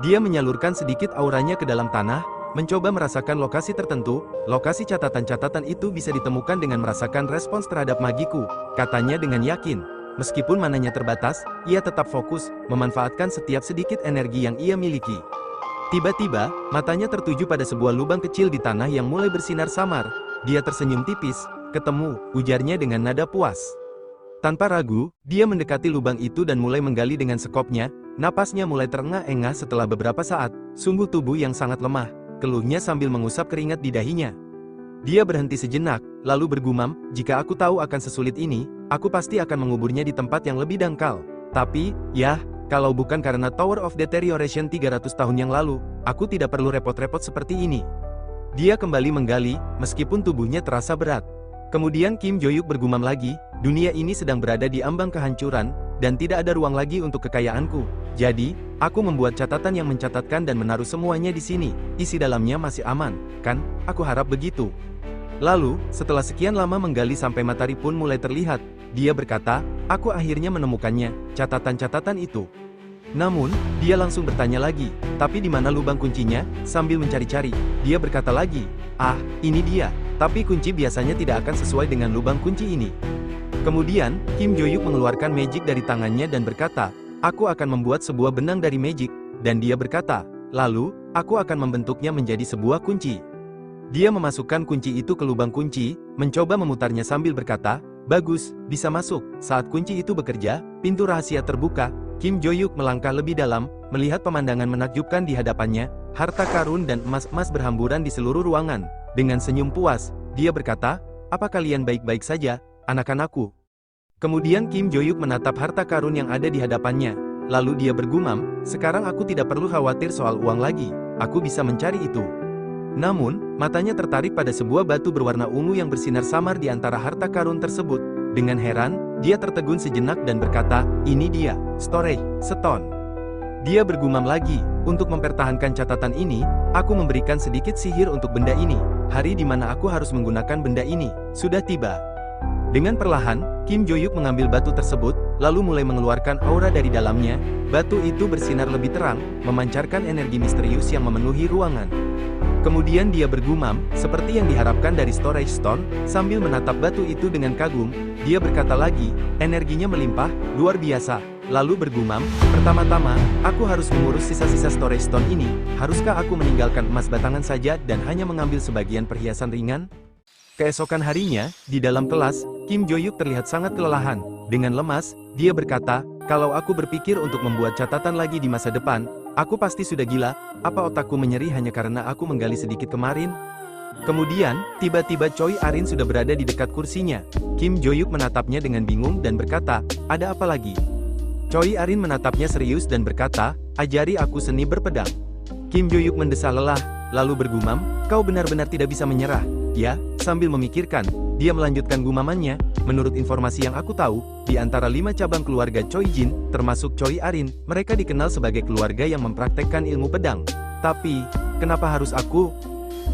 Dia menyalurkan sedikit auranya ke dalam tanah, mencoba merasakan lokasi tertentu. "Lokasi catatan-catatan itu bisa ditemukan dengan merasakan respons terhadap magiku," katanya dengan yakin. Meskipun mananya terbatas, ia tetap fokus, memanfaatkan setiap sedikit energi yang ia miliki. Tiba-tiba, matanya tertuju pada sebuah lubang kecil di tanah yang mulai bersinar samar. Dia tersenyum tipis. Ketemu, ujarnya dengan nada puas. Tanpa ragu, dia mendekati lubang itu dan mulai menggali dengan sekopnya. Napasnya mulai terengah-engah setelah beberapa saat. Sungguh tubuh yang sangat lemah, keluhnya sambil mengusap keringat di dahinya. Dia berhenti sejenak, lalu bergumam, jika aku tahu akan sesulit ini, aku pasti akan menguburnya di tempat yang lebih dangkal. Tapi, ya, kalau bukan karena Tower of Deterioration 300 tahun yang lalu, aku tidak perlu repot-repot seperti ini. Dia kembali menggali, meskipun tubuhnya terasa berat. Kemudian Kim Jo-yuk bergumam lagi, dunia ini sedang berada di ambang kehancuran, dan tidak ada ruang lagi untuk kekayaanku. Jadi, aku membuat catatan yang mencatatkan dan menaruh semuanya di sini. Isi dalamnya masih aman, kan? Aku harap begitu. Lalu, setelah sekian lama menggali sampai matahari pun mulai terlihat, dia berkata, aku akhirnya menemukannya, catatan-catatan itu. Namun, dia langsung bertanya lagi, tapi di mana lubang kuncinya? Sambil mencari-cari, dia berkata lagi, ini dia, tapi kunci biasanya tidak akan sesuai dengan lubang kunci ini. Kemudian, Kim Jo-yuk mengeluarkan magic dari tangannya dan berkata, aku akan membuat sebuah benang dari magic, dan dia berkata, lalu, aku akan membentuknya menjadi sebuah kunci. Dia memasukkan kunci itu ke lubang kunci, mencoba memutarnya sambil berkata, bagus, bisa masuk. Saat kunci itu bekerja, pintu rahasia terbuka. Kim Jo-yuk melangkah lebih dalam, melihat pemandangan menakjubkan di hadapannya, harta karun dan emas-emas berhamburan di seluruh ruangan. Dengan senyum puas, dia berkata, apa kalian baik-baik saja, anak-anakku? Kemudian Kim Jo-yuk menatap harta karun yang ada di hadapannya. Lalu dia bergumam, sekarang aku tidak perlu khawatir soal uang lagi, aku bisa mencari itu. Namun, matanya tertarik pada sebuah batu berwarna ungu yang bersinar samar di antara harta karun tersebut. Dengan heran, dia tertegun sejenak dan berkata, ini dia, storage stone. Dia bergumam lagi, untuk mempertahankan catatan ini, aku memberikan sedikit sihir untuk benda ini. Hari di mana aku harus menggunakan benda ini, sudah tiba. Dengan perlahan, Kim Jo-yuk mengambil batu tersebut, lalu mulai mengeluarkan aura dari dalamnya. Batu itu bersinar lebih terang, memancarkan energi misterius yang memenuhi ruangan. Kemudian dia bergumam, seperti yang diharapkan dari storage stone, sambil menatap batu itu dengan kagum. Dia berkata lagi, energinya melimpah, luar biasa. Lalu bergumam, pertama-tama, aku harus mengurus sisa-sisa storage stone ini. Haruskah aku meninggalkan emas batangan saja dan hanya mengambil sebagian perhiasan ringan? Keesokan harinya, di dalam kelas, Kim Jo-yuk terlihat sangat kelelahan. Dengan lemas, dia berkata, kalau aku berpikir untuk membuat catatan lagi di masa depan, aku pasti sudah gila. Apa otakku menyeri hanya karena aku menggali sedikit kemarin? Kemudian, tiba-tiba Choi Arin sudah berada di dekat kursinya. Kim Jo-yuk menatapnya dengan bingung dan berkata, ada apa lagi? Choi Arin menatapnya serius dan berkata, ajari aku seni berpedang. Kim Jo-yuk mendesah lelah, lalu bergumam, kau benar-benar tidak bisa menyerah. Ya, sambil memikirkan, dia melanjutkan gumamannya, menurut informasi yang aku tahu, di antara 5 cabang keluarga Choi Jin, termasuk Choi Arin, mereka dikenal sebagai keluarga yang mempraktekkan ilmu pedang. Tapi, kenapa harus aku?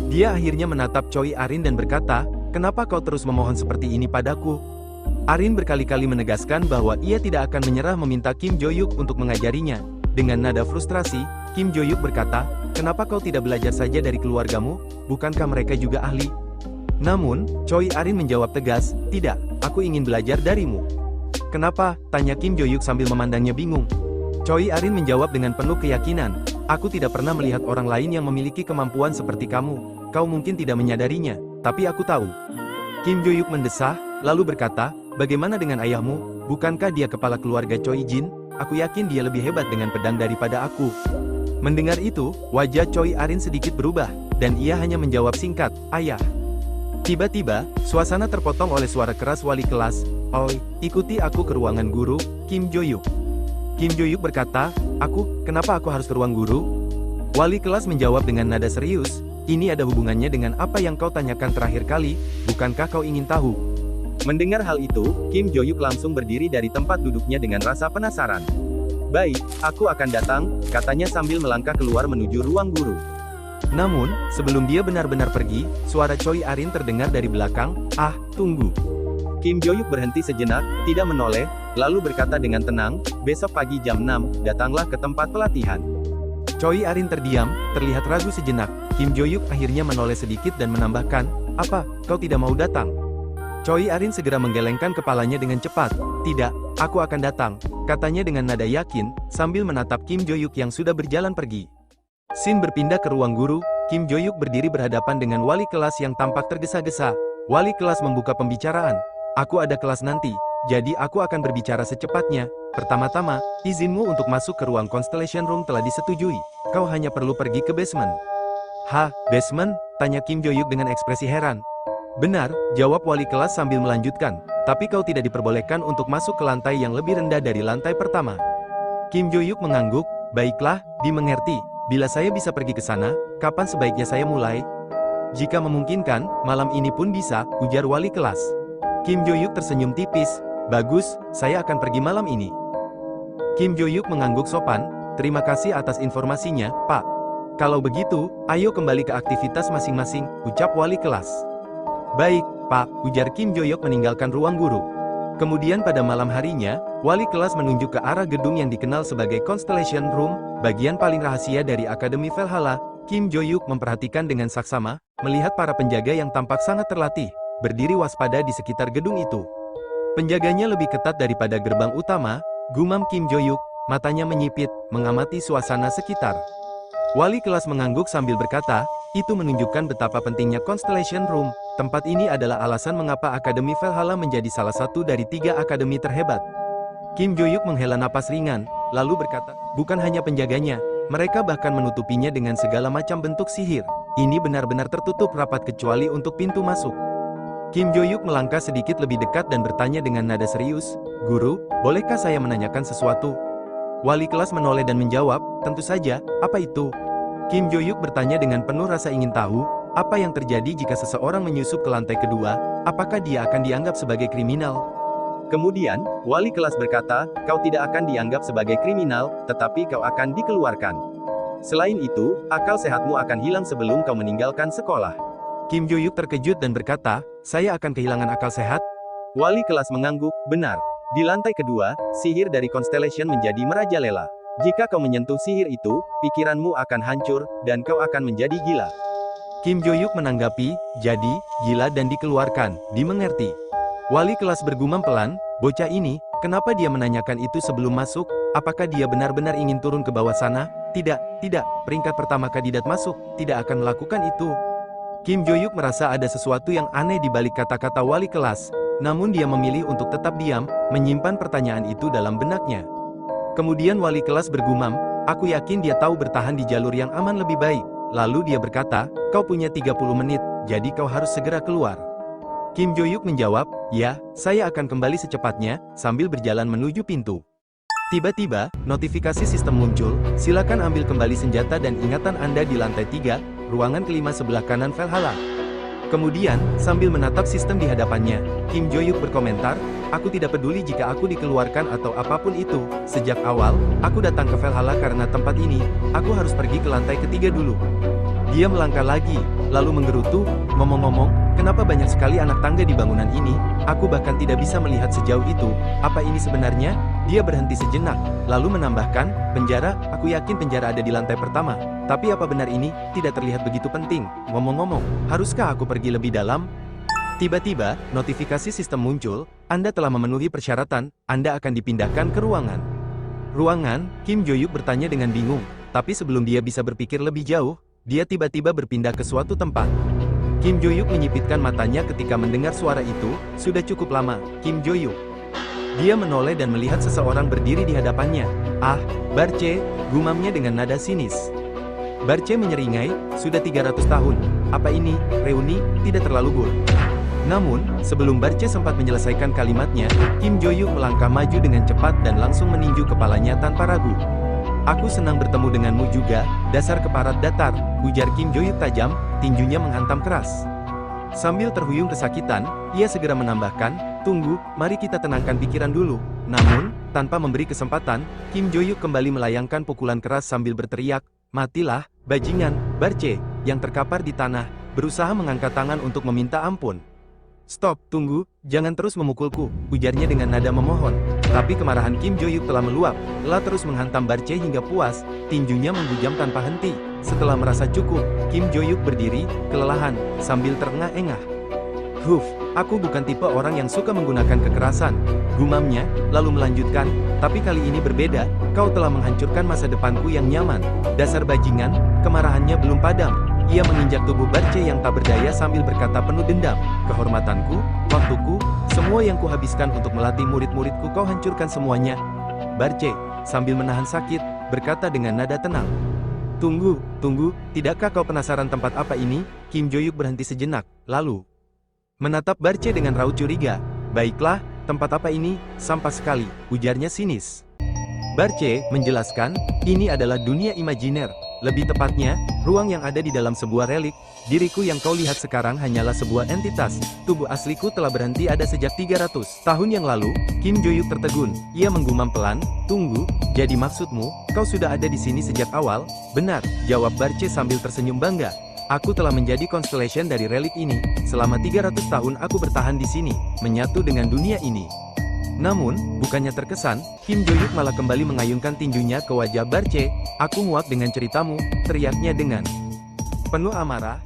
Dia akhirnya menatap Choi Arin dan berkata, kenapa kau terus memohon seperti ini padaku? Arin berkali-kali menegaskan bahwa ia tidak akan menyerah meminta Kim Jo-yuk untuk mengajarinya. Dengan nada frustrasi, Kim Jo-yuk berkata, kenapa kau tidak belajar saja dari keluargamu? Bukankah mereka juga ahli? Namun, Choi Arin menjawab tegas, tidak, aku ingin belajar darimu. Kenapa? Tanya Kim Jo-yuk sambil memandangnya bingung. Choi Arin menjawab dengan penuh keyakinan, aku tidak pernah melihat orang lain yang memiliki kemampuan seperti kamu. Kau mungkin tidak menyadarinya, tapi aku tahu. Kim Jo-yuk mendesah, lalu berkata, bagaimana dengan ayahmu? Bukankah dia kepala keluarga Choi Jin? Aku yakin dia lebih hebat dengan pedang daripada aku. Mendengar itu, wajah Choi Arin sedikit berubah, dan ia hanya menjawab singkat, ayah. Tiba-tiba, suasana terpotong oleh suara keras wali kelas, oi, ikuti aku ke ruangan guru, Kim Jo-yuk. Kim Jo-yuk berkata, kenapa aku harus ke ruang guru? Wali kelas menjawab dengan nada serius, ini ada hubungannya dengan apa yang kau tanyakan terakhir kali, bukankah kau ingin tahu? Mendengar hal itu, Kim Jo-yuk langsung berdiri dari tempat duduknya dengan rasa penasaran. Baik, aku akan datang, katanya sambil melangkah keluar menuju ruang guru. Namun, sebelum dia benar-benar pergi, suara Choi Arin terdengar dari belakang, tunggu. Kim Jo-yuk berhenti sejenak, tidak menoleh, lalu berkata dengan tenang, besok pagi jam 6, datanglah ke tempat pelatihan. Choi Arin terdiam, terlihat ragu sejenak. Kim Jo-yuk akhirnya menoleh sedikit dan menambahkan, apa, kau tidak mau datang? Choi Arin segera menggelengkan kepalanya dengan cepat, tidak, aku akan datang, katanya dengan nada yakin, sambil menatap Kim Jo-yuk yang sudah berjalan pergi. Scene berpindah ke ruang guru. Kim Jo-yuk berdiri berhadapan dengan wali kelas yang tampak tergesa-gesa. Wali kelas membuka pembicaraan. Aku ada kelas nanti, jadi aku akan berbicara secepatnya. Pertama-tama, izinmu untuk masuk ke ruang Constellation Room telah disetujui. Kau hanya perlu pergi ke basement. Hah, basement? Tanya Kim Jo-yuk dengan ekspresi heran. Benar, jawab wali kelas sambil melanjutkan. Tapi kau tidak diperbolehkan untuk masuk ke lantai yang lebih rendah dari lantai pertama. Kim Jo-yuk mengangguk. Baiklah, dimengerti. Bila saya bisa pergi ke sana, kapan sebaiknya saya mulai? Jika memungkinkan, malam ini pun bisa, ujar wali kelas. Kim Jo-yuk tersenyum tipis. Bagus, saya akan pergi malam ini. Kim Jo-yuk mengangguk sopan. Terima kasih atas informasinya, Pak. Kalau begitu, ayo kembali ke aktivitas masing-masing, ucap wali kelas. Baik, Pak, ujar Kim Jo-yuk meninggalkan ruang guru. Kemudian pada malam harinya, wali kelas menunjuk ke arah gedung yang dikenal sebagai Constellation Room, bagian paling rahasia dari Akademi Valhalla. Kim Jo-yuk memperhatikan dengan saksama, melihat para penjaga yang tampak sangat terlatih, berdiri waspada di sekitar gedung itu. Penjaganya lebih ketat daripada gerbang utama, gumam Kim Jo-yuk, matanya menyipit, mengamati suasana sekitar. Wali kelas mengangguk sambil berkata, itu menunjukkan betapa pentingnya Constellation Room. Tempat ini adalah alasan mengapa Akademi Valhalla menjadi salah satu dari 3 akademi terhebat. Kim Jo-yuk menghela napas ringan, lalu berkata, bukan hanya penjaganya, mereka bahkan menutupinya dengan segala macam bentuk sihir. Ini benar-benar tertutup rapat kecuali untuk pintu masuk. Kim Jo-yuk melangkah sedikit lebih dekat dan bertanya dengan nada serius, Guru, bolehkah saya menanyakan sesuatu? Wali kelas menoleh dan menjawab, tentu saja, apa itu? Kim Jo-yuk bertanya dengan penuh rasa ingin tahu, apa yang terjadi jika seseorang menyusup ke lantai kedua, apakah dia akan dianggap sebagai kriminal? Kemudian, wali kelas berkata, kau tidak akan dianggap sebagai kriminal, tetapi kau akan dikeluarkan. Selain itu, akal sehatmu akan hilang sebelum kau meninggalkan sekolah. Kim Jo-yuk terkejut dan berkata, saya akan kehilangan akal sehat? Wali kelas mengangguk, benar. Di lantai kedua, sihir dari Constellation menjadi merajalela. Jika kau menyentuh sihir itu, pikiranmu akan hancur, dan kau akan menjadi gila. Kim Jo-yuk menanggapi, jadi, gila dan dikeluarkan, dimengerti. Wali kelas bergumam pelan, bocah ini, kenapa dia menanyakan itu sebelum masuk? Apakah dia benar-benar ingin turun ke bawah sana? Tidak, peringkat pertama kandidat masuk, tidak akan melakukan itu. Kim Jo-yuk merasa ada sesuatu yang aneh di balik kata-kata wali kelas, namun dia memilih untuk tetap diam, menyimpan pertanyaan itu dalam benaknya. Kemudian wali kelas bergumam, aku yakin dia tahu bertahan di jalur yang aman lebih baik. Lalu dia berkata, kau punya 30 menit, jadi kau harus segera keluar. Kim Jo-yuk menjawab, ya, saya akan kembali secepatnya, sambil berjalan menuju pintu. Tiba-tiba, notifikasi sistem muncul, silakan ambil kembali senjata dan ingatan Anda di lantai 3, ruangan kelima sebelah kanan Valhalla. Kemudian, sambil menatap sistem di hadapannya, Kim Jo-yuk berkomentar, aku tidak peduli jika aku dikeluarkan atau apapun itu. Sejak awal, aku datang ke Valhalla karena tempat ini, aku harus pergi ke lantai ketiga dulu. Dia melangkah lagi, lalu menggerutu, ngomong-ngomong, kenapa banyak sekali anak tangga di bangunan ini, aku bahkan tidak bisa melihat sejauh itu, apa ini sebenarnya? Dia berhenti sejenak, lalu menambahkan, penjara, aku yakin penjara ada di lantai pertama, tapi apa benar ini, tidak terlihat begitu penting, ngomong-ngomong, haruskah aku pergi lebih dalam? Tiba-tiba, notifikasi sistem muncul, Anda telah memenuhi persyaratan, Anda akan dipindahkan ke ruangan. Ruangan, Kim Jo-yuk bertanya dengan bingung, tapi sebelum dia bisa berpikir lebih jauh, dia tiba-tiba berpindah ke suatu tempat. Kim Jo-yuk menyipitkan matanya ketika mendengar suara itu, sudah cukup lama, Kim Jo-yuk. Dia menoleh dan melihat seseorang berdiri di hadapannya. Ah, Barce, gumamnya dengan nada sinis. Barce menyeringai, sudah 300 tahun. Apa ini, reuni, tidak terlalu buruk. Namun, sebelum Barce sempat menyelesaikan kalimatnya, Kim Jo-yuk melangkah maju dengan cepat dan langsung meninju kepalanya tanpa ragu. Aku senang bertemu denganmu juga, dasar keparat datar, ujar Kim Jo-yuk tajam, tinjunya menghantam keras. Sambil terhuyung kesakitan, ia segera menambahkan, tunggu, mari kita tenangkan pikiran dulu. Namun, tanpa memberi kesempatan, Kim Jo-yuk kembali melayangkan pukulan keras sambil berteriak, matilah, bajingan, Barce, yang terkapar di tanah, berusaha mengangkat tangan untuk meminta ampun. Stop, tunggu, jangan terus memukulku, ujarnya dengan nada memohon. Tapi kemarahan Kim Jo-yuk telah meluap, telah terus menghantam Barce hingga puas, tinjunya menghujam tanpa henti. Setelah merasa cukup, Kim Jo-yuk berdiri, kelelahan, sambil terengah-engah. Aku bukan tipe orang yang suka menggunakan kekerasan, gumamnya, lalu melanjutkan, Tapi kali ini berbeda, kau telah menghancurkan masa depanku yang nyaman. Dasar bajingan, kemarahannya belum padam. Ia menginjak tubuh Barce yang tak berdaya sambil berkata penuh dendam. Kehormatanku, waktuku, semua yang kuhabiskan untuk melatih murid-muridku kau hancurkan semuanya. Barce, sambil menahan sakit, berkata dengan nada tenang. Tunggu, tidakkah kau penasaran tempat apa ini? Kim Jo-yuk berhenti sejenak, lalu menatap Barce dengan raut curiga. Baiklah, tempat apa ini? Sampah sekali, ujarnya sinis. Barce menjelaskan, ini adalah dunia imajiner. Lebih tepatnya, ruang yang ada di dalam sebuah relik. Diriku yang kau lihat sekarang hanyalah sebuah entitas. Tubuh asliku telah berhenti ada sejak 300 tahun yang lalu. Kim Jo-yuk tertegun. Ia menggumam pelan, tunggu, jadi maksudmu, kau sudah ada di sini sejak awal? Benar, jawab Barce sambil tersenyum bangga. Aku telah menjadi constellation dari relik ini. Selama 300 tahun aku bertahan di sini, menyatu dengan dunia ini. Namun, bukannya terkesan, Kim Jo-yuk malah kembali mengayunkan tinjunya ke wajah Barce. Aku muak dengan ceritamu, teriaknya dengan penuh amarah.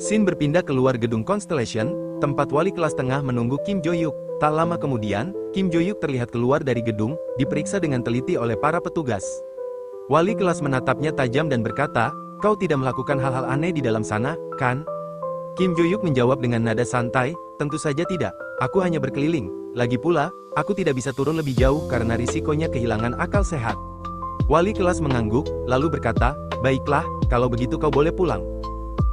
Scene berpindah keluar gedung Constellation, tempat wali kelas tengah menunggu Kim Jo-yuk. Tak lama kemudian, Kim Jo-yuk terlihat keluar dari gedung, diperiksa dengan teliti oleh para petugas. Wali kelas menatapnya tajam dan berkata, kau tidak melakukan hal-hal aneh di dalam sana, kan? Kim Jo-yuk menjawab dengan nada santai, tentu saja tidak, aku hanya berkeliling. Lagi pula, aku tidak bisa turun lebih jauh karena risikonya kehilangan akal sehat. Wali kelas mengangguk, lalu berkata, baiklah, kalau begitu kau boleh pulang.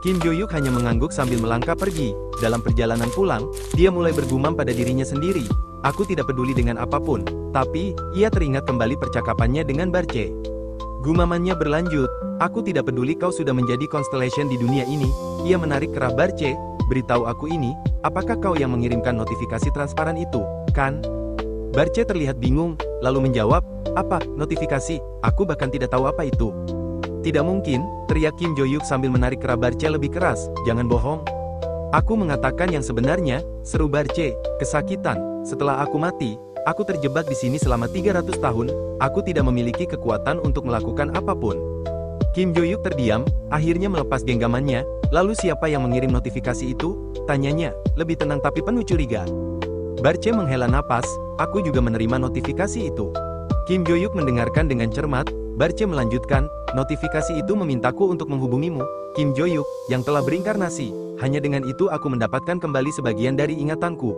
Kim Jo-yuk hanya mengangguk sambil melangkah pergi. Dalam perjalanan pulang, dia mulai bergumam pada dirinya sendiri. Aku tidak peduli dengan apapun. Tapi, ia teringat kembali percakapannya dengan Barce. Gumamannya berlanjut, aku tidak peduli kau sudah menjadi constellation di dunia ini. Ia menarik kerah Barce, beritahu aku ini, apakah kau yang mengirimkan notifikasi transparan itu, kan? Barce terlihat bingung, lalu menjawab, apa, notifikasi? Aku bahkan tidak tahu apa itu. Tidak mungkin, teriak Kim Jo-yuk sambil menarik kerah Barce lebih keras, jangan bohong. Aku mengatakan yang sebenarnya, seru Barce, kesakitan, setelah aku mati, aku terjebak di sini selama 300 tahun, aku tidak memiliki kekuatan untuk melakukan apapun. Kim Jo-yuk terdiam, akhirnya melepas genggamannya, lalu siapa yang mengirim notifikasi itu? Tanyanya, lebih tenang tapi penuh curiga. Barce menghela napas, aku juga menerima notifikasi itu. Kim Jo-yuk mendengarkan dengan cermat, Barce melanjutkan, notifikasi itu memintaku untuk menghubungimu, Kim Jo-yuk, yang telah berinkarnasi. Hanya dengan itu aku mendapatkan kembali sebagian dari ingatanku.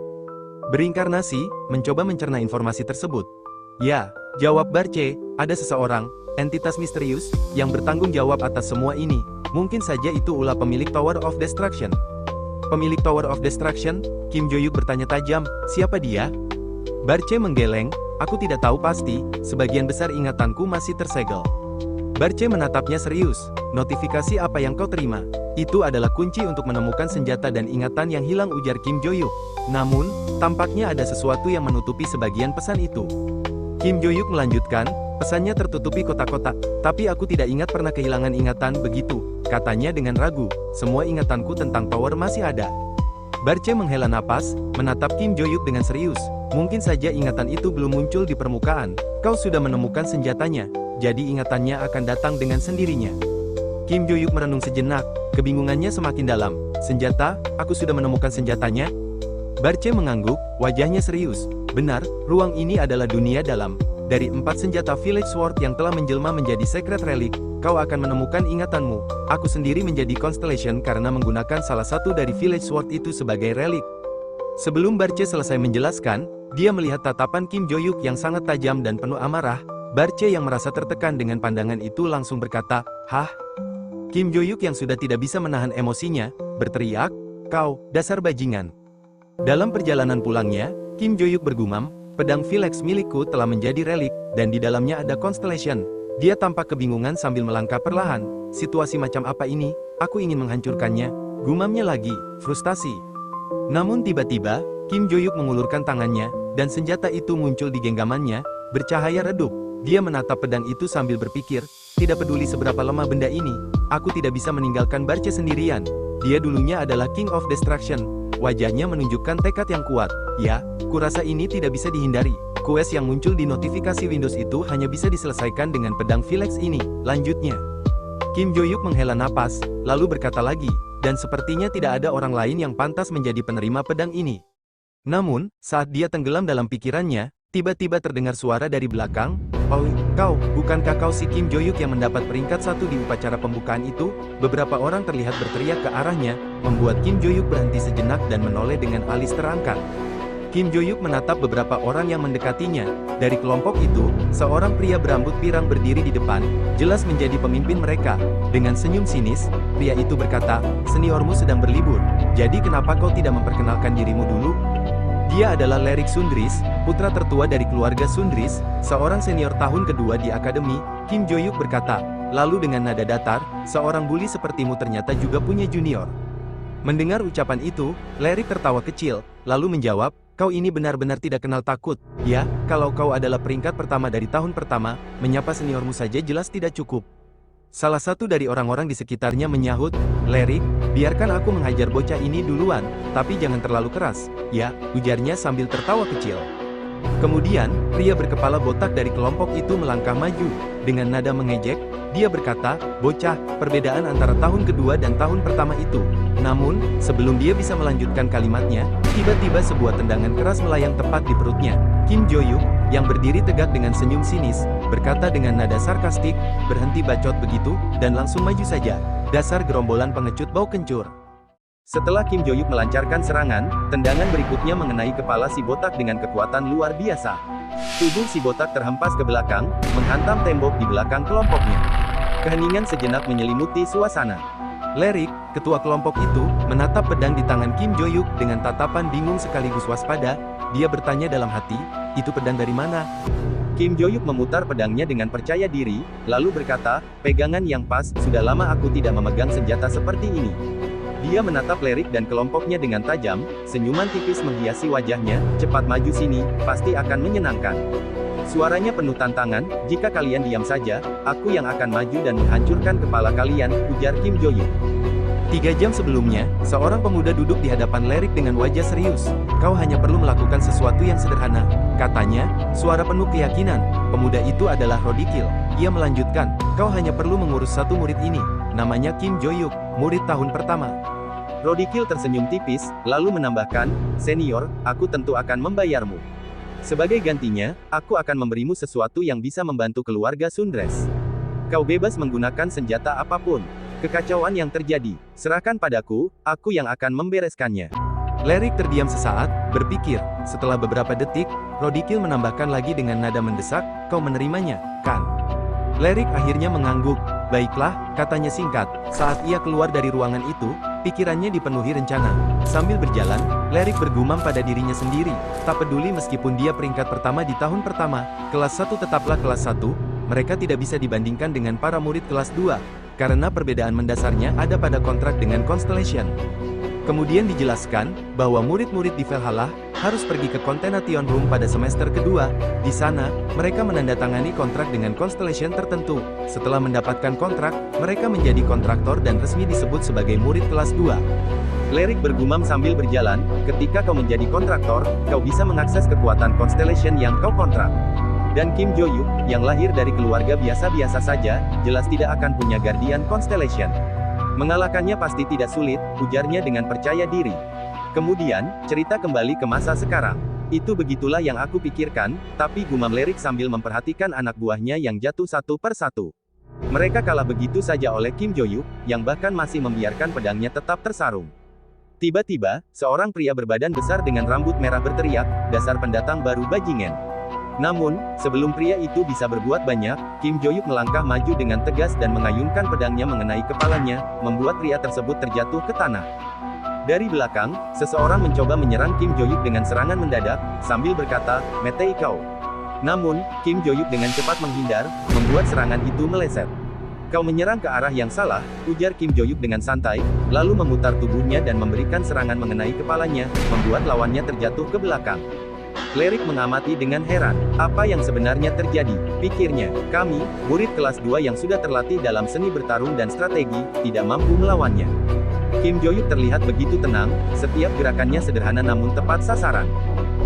Berinkarnasi, mencoba mencerna informasi tersebut. Ya, jawab Barce, ada seseorang, entitas misterius, yang bertanggung jawab atas semua ini. Mungkin saja itu ulah pemilik Tower of Destruction. Pemilik Tower of Destruction? Kim Jo-yuk bertanya tajam, siapa dia? Barce menggeleng, aku tidak tahu pasti, sebagian besar ingatanku masih tersegel. Barce menatapnya serius, notifikasi apa yang kau terima? Itu adalah kunci untuk menemukan senjata dan ingatan yang hilang, ujar Kim Jo-yuk. Namun, tampaknya ada sesuatu yang menutupi sebagian pesan itu. Kim Jo-yuk melanjutkan, pesannya tertutupi kotak-kotak, tapi aku tidak ingat pernah kehilangan ingatan begitu, katanya dengan ragu, semua ingatanku tentang Tower masih ada. Barce menghela napas, menatap Kim Jo-yuk dengan serius, mungkin saja ingatan itu belum muncul di permukaan, kau sudah menemukan senjatanya, jadi ingatannya akan datang dengan sendirinya. Kim Jo-yuk merenung sejenak, kebingungannya semakin dalam, senjata, aku sudah menemukan senjatanya? Barce mengangguk, wajahnya serius, benar, ruang ini adalah dunia dalam. Dari 4 senjata Village Sword yang telah menjelma menjadi Secret Relic, kau akan menemukan ingatanmu. Aku sendiri menjadi Constellation karena menggunakan salah satu dari Village Sword itu sebagai relik. Sebelum Barce selesai menjelaskan, dia melihat tatapan Kim Jo-yuk yang sangat tajam dan penuh amarah. Barce yang merasa tertekan dengan pandangan itu langsung berkata, hah? Kim Jo-yuk yang sudah tidak bisa menahan emosinya, berteriak, kau, dasar bajingan. Dalam perjalanan pulangnya, Kim Jo-yuk bergumam, pedang Philex milikku telah menjadi relik, dan di dalamnya ada Constellation. Dia tampak kebingungan sambil melangkah perlahan. Situasi macam apa ini? Aku ingin menghancurkannya. Gumamnya lagi, frustasi. Namun tiba-tiba, Kim Jo-yuk mengulurkan tangannya, dan senjata itu muncul di genggamannya, bercahaya redup. Dia menatap pedang itu sambil berpikir, tidak peduli seberapa lemah benda ini, aku tidak bisa meninggalkan Barce sendirian. Dia dulunya adalah King of Destruction. Wajahnya menunjukkan tekad yang kuat. Ya, kurasa ini tidak bisa dihindari. Quest yang muncul di notifikasi Windows itu hanya bisa diselesaikan dengan pedang Philex ini. Lanjutnya, Kim Jo-yuk menghela napas, lalu berkata lagi, dan sepertinya tidak ada orang lain yang pantas menjadi penerima pedang ini. Namun, saat dia tenggelam dalam pikirannya, Tiba-tiba terdengar suara dari belakang, "Oh, kau, bukankah kau si Kim Jo-yuk yang mendapat peringkat 1 di upacara pembukaan itu?" Beberapa orang terlihat berteriak ke arahnya, membuat Kim Jo-yuk berhenti sejenak dan menoleh dengan alis terangkat. Kim Jo-yuk menatap beberapa orang yang mendekatinya. Dari kelompok itu, seorang pria berambut pirang berdiri di depan, jelas menjadi pemimpin mereka. Dengan senyum sinis, pria itu berkata, "Seniormu sedang berlibur, jadi kenapa kau tidak memperkenalkan dirimu dulu?" Dia adalah Lerik Sundris, putra tertua dari keluarga Sundris, seorang senior tahun kedua di akademi. Kim Jo-yuk berkata, lalu dengan nada datar, "Seorang bully sepertimu ternyata juga punya junior." Mendengar ucapan itu, Lerik tertawa kecil, lalu menjawab, "Kau ini benar-benar tidak kenal takut. Ya, kalau kau adalah peringkat pertama dari tahun pertama, menyapa seniormu saja jelas tidak cukup." Salah satu dari orang-orang di sekitarnya menyahut, "Lerik, biarkan aku menghajar bocah ini duluan, tapi jangan terlalu keras." "Ya," ujarnya sambil tertawa kecil. Kemudian, pria berkepala botak dari kelompok itu melangkah maju. Dengan nada mengejek, dia berkata, "Bocah, perbedaan antara tahun kedua dan tahun pertama itu." Namun, sebelum dia bisa melanjutkan kalimatnya, tiba-tiba sebuah tendangan keras melayang tepat di perutnya. Kim Jo-yuk, yang berdiri tegak dengan senyum sinis, berkata dengan nada sarkastik, "Berhenti bacot begitu, dan langsung maju saja. Dasar gerombolan pengecut bau kencur." Setelah Kim Jo-yuk melancarkan serangan, tendangan berikutnya mengenai kepala si botak dengan kekuatan luar biasa. Tubuh si botak terhempas ke belakang, menghantam tembok di belakang kelompoknya. Keheningan sejenak menyelimuti suasana. Lerik, ketua kelompok itu, menatap pedang di tangan Kim Jo-yuk dengan tatapan bingung sekaligus waspada. Dia bertanya dalam hati, "Itu pedang dari mana?" Kim Jo-yuk memutar pedangnya dengan percaya diri, lalu berkata, "Pegangan yang pas, sudah lama aku tidak memegang senjata seperti ini." Dia menatap Lerik dan kelompoknya dengan tajam, senyuman tipis menghiasi wajahnya, "Cepat maju sini, pasti akan menyenangkan." Suaranya penuh tantangan, "Jika kalian diam saja, aku yang akan maju dan menghancurkan kepala kalian," ujar Kim Jo-yuk. 3 jam sebelumnya, seorang pemuda duduk di hadapan Lerik dengan wajah serius. "Kau hanya perlu melakukan sesuatu yang sederhana," katanya, suara penuh keyakinan. Pemuda itu adalah Rodikil. Ia melanjutkan, "Kau hanya perlu mengurus satu murid ini. Namanya Kim Jo-yuk, murid tahun pertama." Rodikil tersenyum tipis, lalu menambahkan, "Senior, aku tentu akan membayarmu. Sebagai gantinya, aku akan memberimu sesuatu yang bisa membantu keluarga Sundres. Kau bebas menggunakan senjata apapun. Kekacauan yang terjadi, serahkan padaku, aku yang akan membereskannya." Lerik terdiam sesaat, berpikir. Setelah beberapa detik, Rodikil menambahkan lagi dengan nada mendesak, "Kau menerimanya, kan?" Lerik akhirnya mengangguk. "Baiklah," katanya singkat. Saat ia keluar dari ruangan itu, pikirannya dipenuhi rencana. Sambil berjalan, Lerik bergumam pada dirinya sendiri. Tak peduli meskipun dia peringkat pertama di tahun pertama, kelas 1 tetaplah kelas 1, mereka tidak bisa dibandingkan dengan para murid kelas 2. Karena perbedaan mendasarnya ada pada kontrak dengan Constellation. Kemudian dijelaskan, bahwa murid-murid di Valhalla, harus pergi ke Contenation Room pada semester kedua. Di sana, mereka menandatangani kontrak dengan Constellation tertentu. Setelah mendapatkan kontrak, mereka menjadi kontraktor dan resmi disebut sebagai murid kelas 2. Lerik bergumam sambil berjalan, "Ketika kau menjadi kontraktor, kau bisa mengakses kekuatan Constellation yang kau kontrak. Dan Kim Jo-yuk, yang lahir dari keluarga biasa-biasa saja, jelas tidak akan punya Guardian Constellation. Mengalahkannya pasti tidak sulit," ujarnya dengan percaya diri. Kemudian, cerita kembali ke masa sekarang. "Itu begitulah yang aku pikirkan," tapi gumam Lerik sambil memperhatikan anak buahnya yang jatuh satu per satu. Mereka kalah begitu saja oleh Kim Jo-yuk, yang bahkan masih membiarkan pedangnya tetap tersarung. Tiba-tiba, seorang pria berbadan besar dengan rambut merah berteriak, "Dasar pendatang baru bajingan." Namun, sebelum pria itu bisa berbuat banyak, Kim Jo-yuk melangkah maju dengan tegas dan mengayunkan pedangnya mengenai kepalanya, membuat pria tersebut terjatuh ke tanah. Dari belakang, seseorang mencoba menyerang Kim Jo-yuk dengan serangan mendadak, sambil berkata, "Metei kau." Namun, Kim Jo-yuk dengan cepat menghindar, membuat serangan itu meleset. "Kau menyerang ke arah yang salah," ujar Kim Jo-yuk dengan santai, lalu memutar tubuhnya dan memberikan serangan mengenai kepalanya, membuat lawannya terjatuh ke belakang. Lerik mengamati dengan heran. Apa yang sebenarnya terjadi? Pikirnya, kami, murid kelas 2 yang sudah terlatih dalam seni bertarung dan strategi, tidak mampu melawannya. Kim Jo-yuk terlihat begitu tenang, setiap gerakannya sederhana namun tepat sasaran.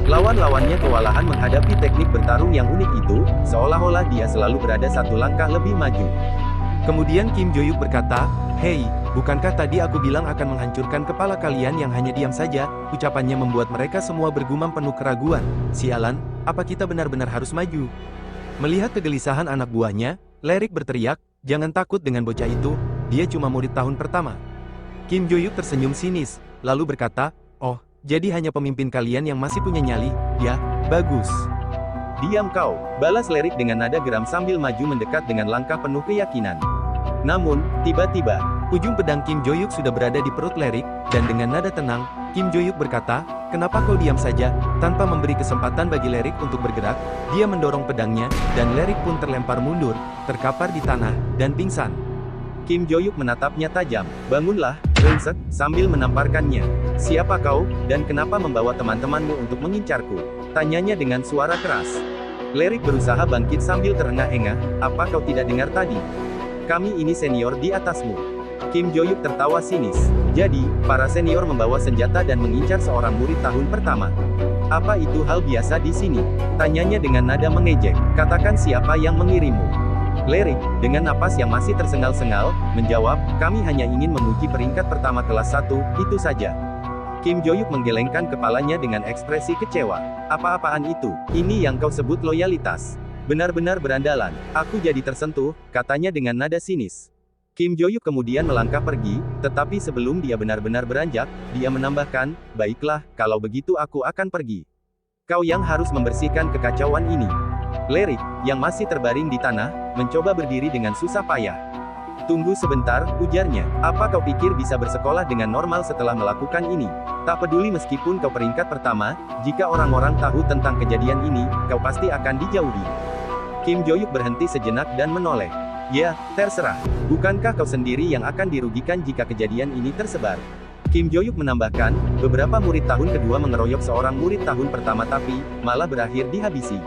Lawan-lawannya kewalahan menghadapi teknik bertarung yang unik itu, seolah-olah dia selalu berada satu langkah lebih maju. Kemudian Kim Jo-yuk berkata, "Hei, bukankah tadi aku bilang akan menghancurkan kepala kalian yang hanya diam saja?" ucapannya membuat mereka semua bergumam penuh keraguan. Sialan, apa kita benar-benar harus maju? Melihat kegelisahan anak buahnya, Lerik berteriak, jangan takut dengan bocah itu, dia cuma murid tahun pertama. Kim Jo-yuk tersenyum sinis, lalu berkata, oh, jadi hanya pemimpin kalian yang masih punya nyali, ya, bagus. Diam kau, balas Lerik dengan nada geram sambil maju mendekat dengan langkah penuh keyakinan. Namun, tiba-tiba, ujung pedang Kim Jo-yuk sudah berada di perut Lerik, dan dengan nada tenang, Kim Jo-yuk berkata, kenapa kau diam saja? Tanpa memberi kesempatan bagi Lerik untuk bergerak, dia mendorong pedangnya, dan Lerik pun terlempar mundur, terkapar di tanah, dan pingsan. Kim Jo-yuk menatapnya tajam, bangunlah, brengsek, sambil menamparkannya. Siapa kau, dan kenapa membawa teman-temanmu untuk mengincarku? Tanyanya dengan suara keras. Lerik berusaha bangkit sambil terengah-engah, apa kau tidak dengar tadi? Kami ini senior di atasmu. Kim Jo-yuk tertawa sinis. Jadi, para senior membawa senjata dan mengincar seorang murid tahun pertama. Apa itu hal biasa di sini? Tanyanya dengan nada mengejek. Katakan siapa yang mengirimmu. Lerik, dengan napas yang masih tersengal-sengal, menjawab, kami hanya ingin menguji peringkat pertama kelas 1, itu saja. Kim Jo-yuk menggelengkan kepalanya dengan ekspresi kecewa. Apa-apaan itu? Ini yang kau sebut loyalitas. Benar-benar berandalan. Aku jadi tersentuh, katanya dengan nada sinis. Kim Jo-yuk kemudian melangkah pergi, tetapi sebelum dia benar-benar beranjak, dia menambahkan, baiklah, kalau begitu aku akan pergi. Kau yang harus membersihkan kekacauan ini. Lerik, yang masih terbaring di tanah, mencoba berdiri dengan susah payah. Tunggu sebentar, ujarnya. Apa kau pikir bisa bersekolah dengan normal setelah melakukan ini? Tak peduli meskipun kau peringkat pertama, jika orang-orang tahu tentang kejadian ini, kau pasti akan dijauhi. Kim Jo-yuk berhenti sejenak dan menoleh. Ya, terserah. Bukankah kau sendiri yang akan dirugikan jika kejadian ini tersebar? Kim Jo-yuk menambahkan, beberapa murid tahun kedua mengeroyok seorang murid tahun pertama tapi, malah berakhir dihabisi.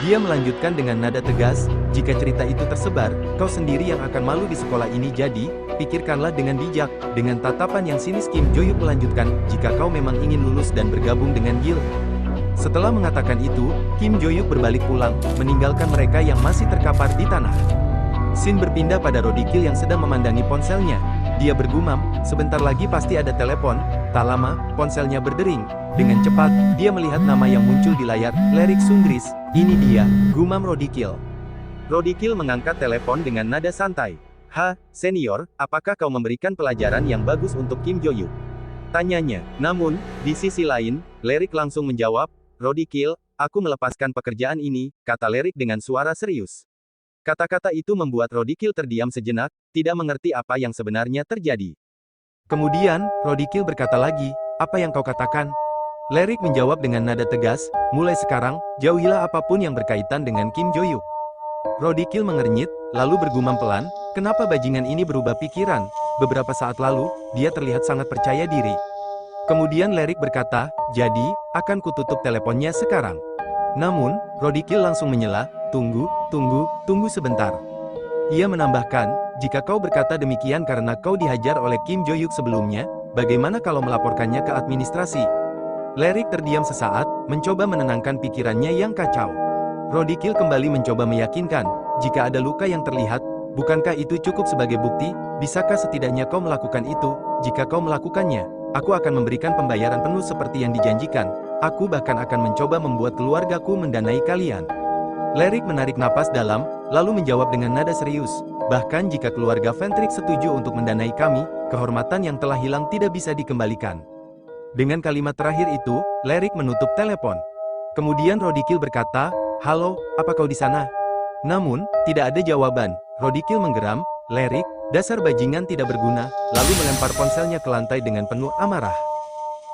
Dia melanjutkan dengan nada tegas, jika cerita itu tersebar, kau sendiri yang akan malu di sekolah ini jadi, pikirkanlah dengan bijak. Dengan tatapan yang sinis Kim Jo-yuk melanjutkan, jika kau memang ingin lulus dan bergabung dengan guild. Setelah mengatakan itu, Kim Jo-yuk berbalik pulang, meninggalkan mereka yang masih terkapar di tanah. Scene berpindah pada Rodikil yang sedang memandangi ponselnya. Dia bergumam, sebentar lagi pasti ada telepon. Tak lama, ponselnya berdering. Dengan cepat, dia melihat nama yang muncul di layar, Lerik Sundris. Ini dia, gumam Rodikil. Rodikil mengangkat telepon dengan nada santai. Senior, apakah kau memberikan pelajaran yang bagus untuk Kim Jo-yuk? Tanyanya. Namun, di sisi lain, Lerik langsung menjawab, Rodikil, aku melepaskan pekerjaan ini, kata Lerik dengan suara serius. Kata-kata itu membuat Rodikil terdiam sejenak, tidak mengerti apa yang sebenarnya terjadi. Kemudian, Rodikil berkata lagi, apa yang kau katakan? Lerik menjawab dengan nada tegas, mulai sekarang, jauhilah apapun yang berkaitan dengan Kim Jo-yuk. Rodikil mengernyit, lalu bergumam pelan, kenapa bajingan ini berubah pikiran? Beberapa saat lalu, dia terlihat sangat percaya diri. Kemudian Lerik berkata, jadi, akan kututup teleponnya sekarang. Namun, Rodikil langsung menyela, tunggu sebentar. Ia menambahkan, jika kau berkata demikian karena kau dihajar oleh Kim Jo-yuk sebelumnya, bagaimana kalau melaporkannya ke administrasi? Lerik terdiam sesaat, mencoba menenangkan pikirannya yang kacau. Rodikil kembali mencoba meyakinkan, jika ada luka yang terlihat, bukankah itu cukup sebagai bukti? Bisakah setidaknya kau melakukan itu? Jika kau melakukannya, aku akan memberikan pembayaran penuh seperti yang dijanjikan. Aku bahkan akan mencoba membuat keluargaku mendanai kalian. Lerik menarik napas dalam, lalu menjawab dengan nada serius. Bahkan jika keluarga Ventrix setuju untuk mendanai kami, kehormatan yang telah hilang tidak bisa dikembalikan. Dengan kalimat terakhir itu, Lerik menutup telepon. Kemudian Rodikil berkata, halo, apa kau di sana? Namun, tidak ada jawaban. Rodikil menggeram, Lerik, dasar bajingan tidak berguna, lalu melempar ponselnya ke lantai dengan penuh amarah.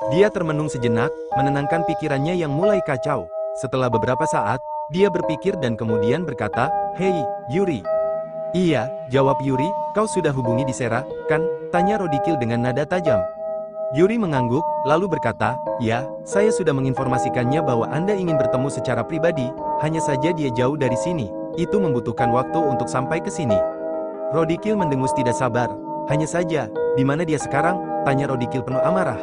Dia termenung sejenak, menenangkan pikirannya yang mulai kacau. Setelah beberapa saat, dia berpikir dan kemudian berkata, hei, Yuri. Iya, jawab Yuri, kau sudah hubungi di Sera, kan? Tanya Rodikil dengan nada tajam. Yuri mengangguk, lalu berkata, ya, saya sudah menginformasikannya bahwa Anda ingin bertemu secara pribadi, hanya saja dia jauh dari sini, itu membutuhkan waktu untuk sampai ke sini. Rodikil mendengus tidak sabar, hanya saja, di mana dia sekarang? Tanya Rodikil penuh amarah.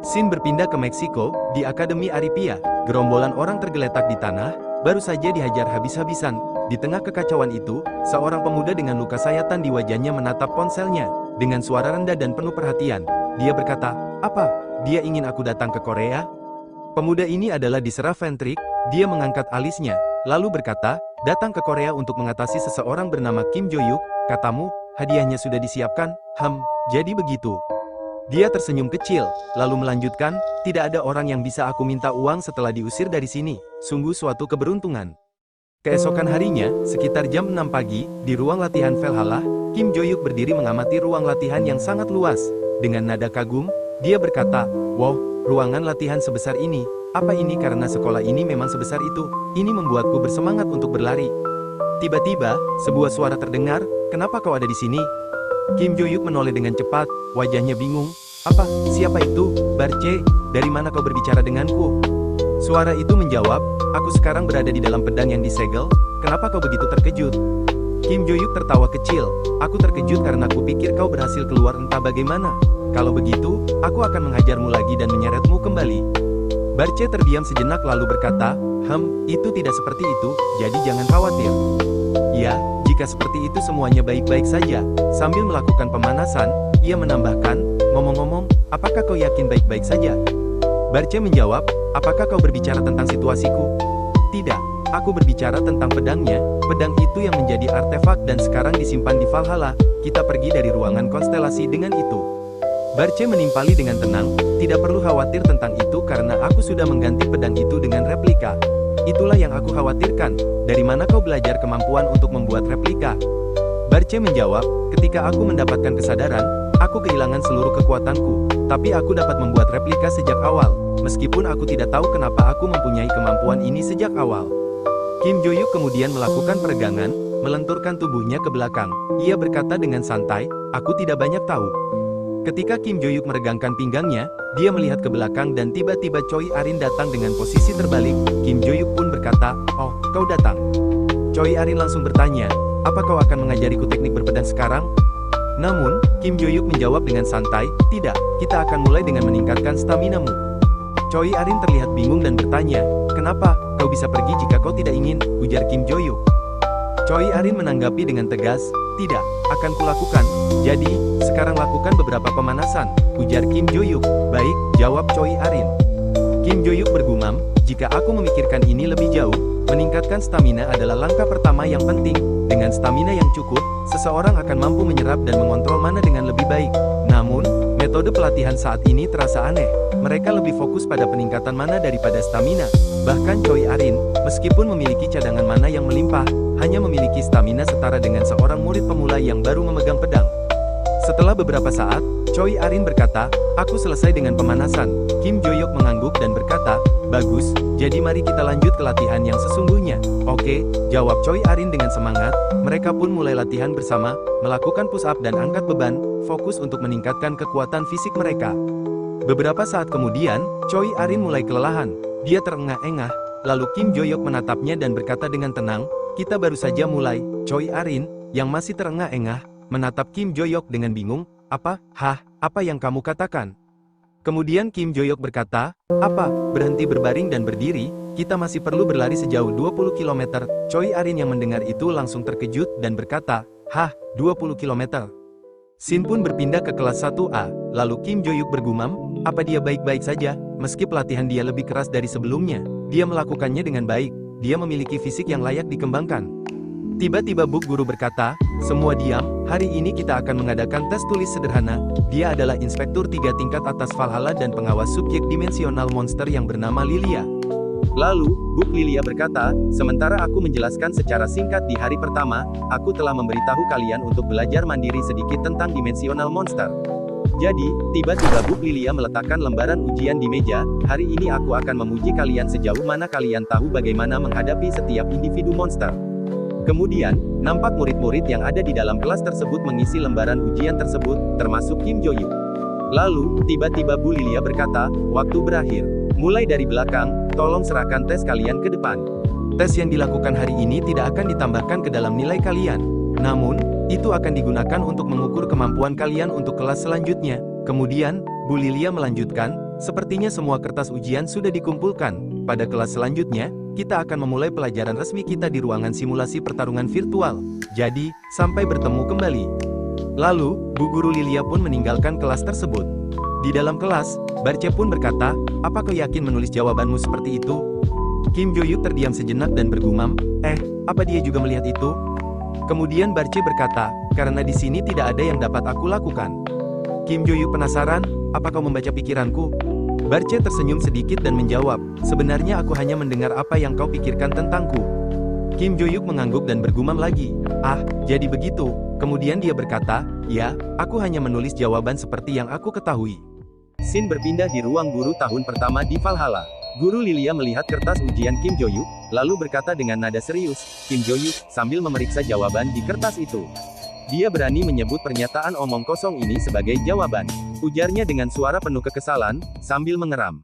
Scene berpindah ke Meksiko, di Akademi Aripia, gerombolan orang tergeletak di tanah, baru saja dihajar habis-habisan. Di tengah kekacauan itu, seorang pemuda dengan luka sayatan di wajahnya menatap ponselnya, dengan suara rendah dan penuh perhatian. Dia berkata, Apa? Dia ingin aku datang ke Korea? Pemuda ini adalah diserah Ventrik, dia mengangkat alisnya, lalu berkata, datang ke Korea untuk mengatasi seseorang bernama Kim Jo-yuk, katamu, hadiahnya sudah disiapkan, jadi begitu. Dia tersenyum kecil, lalu melanjutkan, tidak ada orang yang bisa aku minta uang setelah diusir dari sini, sungguh suatu keberuntungan. Keesokan harinya, sekitar jam 6 pagi, di ruang latihan Valhalla, Kim Jo-yuk berdiri mengamati ruang latihan yang sangat luas. Dengan nada kagum, dia berkata, wow, ruangan latihan sebesar ini, apa ini karena sekolah ini memang sebesar itu, ini membuatku bersemangat untuk berlari. Tiba-tiba, sebuah suara terdengar, kenapa kau ada di sini? Kim Jo-yuk menoleh dengan cepat, wajahnya bingung, apa, siapa itu, Barce, dari mana kau berbicara denganku? Suara itu menjawab, aku sekarang berada di dalam pedang yang disegel, kenapa kau begitu terkejut? Kim Jo-yuk tertawa kecil, aku terkejut karena aku pikir kau berhasil keluar entah bagaimana. Kalau begitu, aku akan menghajarmu lagi dan menyeretmu kembali. Barce terdiam sejenak lalu berkata, itu tidak seperti itu, jadi jangan khawatir. Ya, jika seperti itu semuanya baik-baik saja. Sambil melakukan pemanasan, ia menambahkan, ngomong-ngomong, apakah kau yakin baik-baik saja? Barce menjawab, apakah kau berbicara tentang situasiku? Tidak, aku berbicara tentang pedangnya, pedang itu yang menjadi artefak dan sekarang disimpan di Valhalla, kita pergi dari ruangan konstelasi dengan itu. Barce menimpali dengan tenang, tidak perlu khawatir tentang itu karena aku sudah mengganti pedang itu dengan replika. Itulah yang aku khawatirkan, dari mana kau belajar kemampuan untuk membuat replika? Barce menjawab, ketika aku mendapatkan kesadaran, aku kehilangan seluruh kekuatanku, tapi aku dapat membuat replika sejak awal, meskipun aku tidak tahu kenapa aku mempunyai kemampuan ini sejak awal. Kim Jo-yuk kemudian melakukan peregangan, melenturkan tubuhnya ke belakang. Ia berkata dengan santai, aku tidak banyak tahu. Ketika Kim Jo-yuk meregangkan pinggangnya, dia melihat ke belakang dan tiba-tiba Choi Arin datang dengan posisi terbalik. Kim Jo-yuk pun berkata, oh, kau datang. Choi Arin langsung bertanya, apa kau akan mengajariku teknik berpedang sekarang? Namun, Kim Jo-yuk menjawab dengan santai, tidak, kita akan mulai dengan meningkatkan staminamu. Choi Arin terlihat bingung dan bertanya, kenapa, kau bisa pergi jika kau tidak ingin, ujar Kim Jo-yuk. Choi Arin menanggapi dengan tegas, tidak, akan kulakukan, jadi, sekarang lakukan beberapa pemanasan, ujar Kim Jo-yuk. Baik, jawab Choi Arin. Kim Jo-yuk bergumam, jika aku memikirkan ini lebih jauh, meningkatkan stamina adalah langkah pertama yang penting. Dengan stamina yang cukup, seseorang akan mampu menyerap dan mengontrol mana dengan lebih baik. Namun, metode pelatihan saat ini terasa aneh. Mereka lebih fokus pada peningkatan mana daripada stamina. Bahkan Choi Arin, meskipun memiliki cadangan mana yang melimpah, hanya memiliki stamina setara dengan seorang murid pemula yang baru memegang pedang. Setelah beberapa saat, Choi Arin berkata, aku selesai dengan pemanasan. Kim Jo-yuk mengangguk dan berkata, bagus, jadi mari kita lanjut ke latihan yang sesungguhnya. Oke, jawab Choi Arin dengan semangat. Mereka pun mulai latihan bersama, melakukan push up dan angkat beban, fokus untuk meningkatkan kekuatan fisik mereka. Beberapa saat kemudian, Choi Arin mulai kelelahan. Dia terengah-engah, lalu Kim Jo-yuk menatapnya dan berkata dengan tenang, kita baru saja mulai. Choi Arin, yang masih terengah-engah, menatap Kim Jo-yuk dengan bingung, apa yang kamu katakan? Kemudian Kim Jo-yuk berkata, apa, berhenti berbaring dan berdiri, kita masih perlu berlari sejauh 20 km. Choi Arin yang mendengar itu langsung terkejut dan berkata, 20 km. Shin pun berpindah ke kelas 1A, lalu Kim Jo-yuk bergumam, apa dia baik-baik saja, meski pelatihan dia lebih keras dari sebelumnya, dia melakukannya dengan baik, dia memiliki fisik yang layak dikembangkan. Tiba-tiba Bu Guru berkata, semua diam, hari ini kita akan mengadakan tes tulis sederhana. Dia adalah inspektur 3 tingkat atas Valhalla dan pengawas subjek dimensional monster yang bernama Lilia. Lalu, Bu Lilia berkata, sementara aku menjelaskan secara singkat di hari pertama, aku telah memberitahu kalian untuk belajar mandiri sedikit tentang dimensional monster. Jadi, tiba-tiba Bu Lilia meletakkan lembaran ujian di meja, hari ini aku akan memuji kalian sejauh mana kalian tahu bagaimana menghadapi setiap individu monster. Kemudian, nampak murid-murid yang ada di dalam kelas tersebut mengisi lembaran ujian tersebut, termasuk Kim Jo-yuk. Lalu, tiba-tiba Bu Lilia berkata, waktu berakhir. Mulai dari belakang, tolong serahkan tes kalian ke depan. Tes yang dilakukan hari ini tidak akan ditambahkan ke dalam nilai kalian. Namun, itu akan digunakan untuk mengukur kemampuan kalian untuk kelas selanjutnya. Kemudian, Bu Lilia melanjutkan, sepertinya semua kertas ujian sudah dikumpulkan. Pada kelas selanjutnya, kita akan memulai pelajaran resmi kita di ruangan simulasi pertarungan virtual. Jadi, sampai bertemu kembali. Lalu, Bu Guru Lilia pun meninggalkan kelas tersebut. Di dalam kelas, Barce pun berkata, "Apa kau yakin menulis jawabanmu seperti itu?" Kim Jo-yuk terdiam sejenak dan bergumam, apa dia juga melihat itu?" Kemudian Barce berkata, "Karena di sini tidak ada yang dapat aku lakukan." Kim Jo-yuk penasaran, "Apa kau membaca pikiranku?" Barce tersenyum sedikit dan menjawab, "Sebenarnya aku hanya mendengar apa yang kau pikirkan tentangku." Kim Jo-yuk mengangguk dan bergumam lagi, "Ah, jadi begitu." Kemudian dia berkata, "Ya, aku hanya menulis jawaban seperti yang aku ketahui." Scene berpindah di ruang guru tahun pertama di Valhalla. Guru Lilia melihat kertas ujian Kim Jo-yuk, lalu berkata dengan nada serius, "Kim Jo-yuk," sambil memeriksa jawaban di kertas itu. "Dia berani menyebut pernyataan omong kosong ini sebagai jawaban," ujarnya dengan suara penuh kekesalan, sambil mengeram.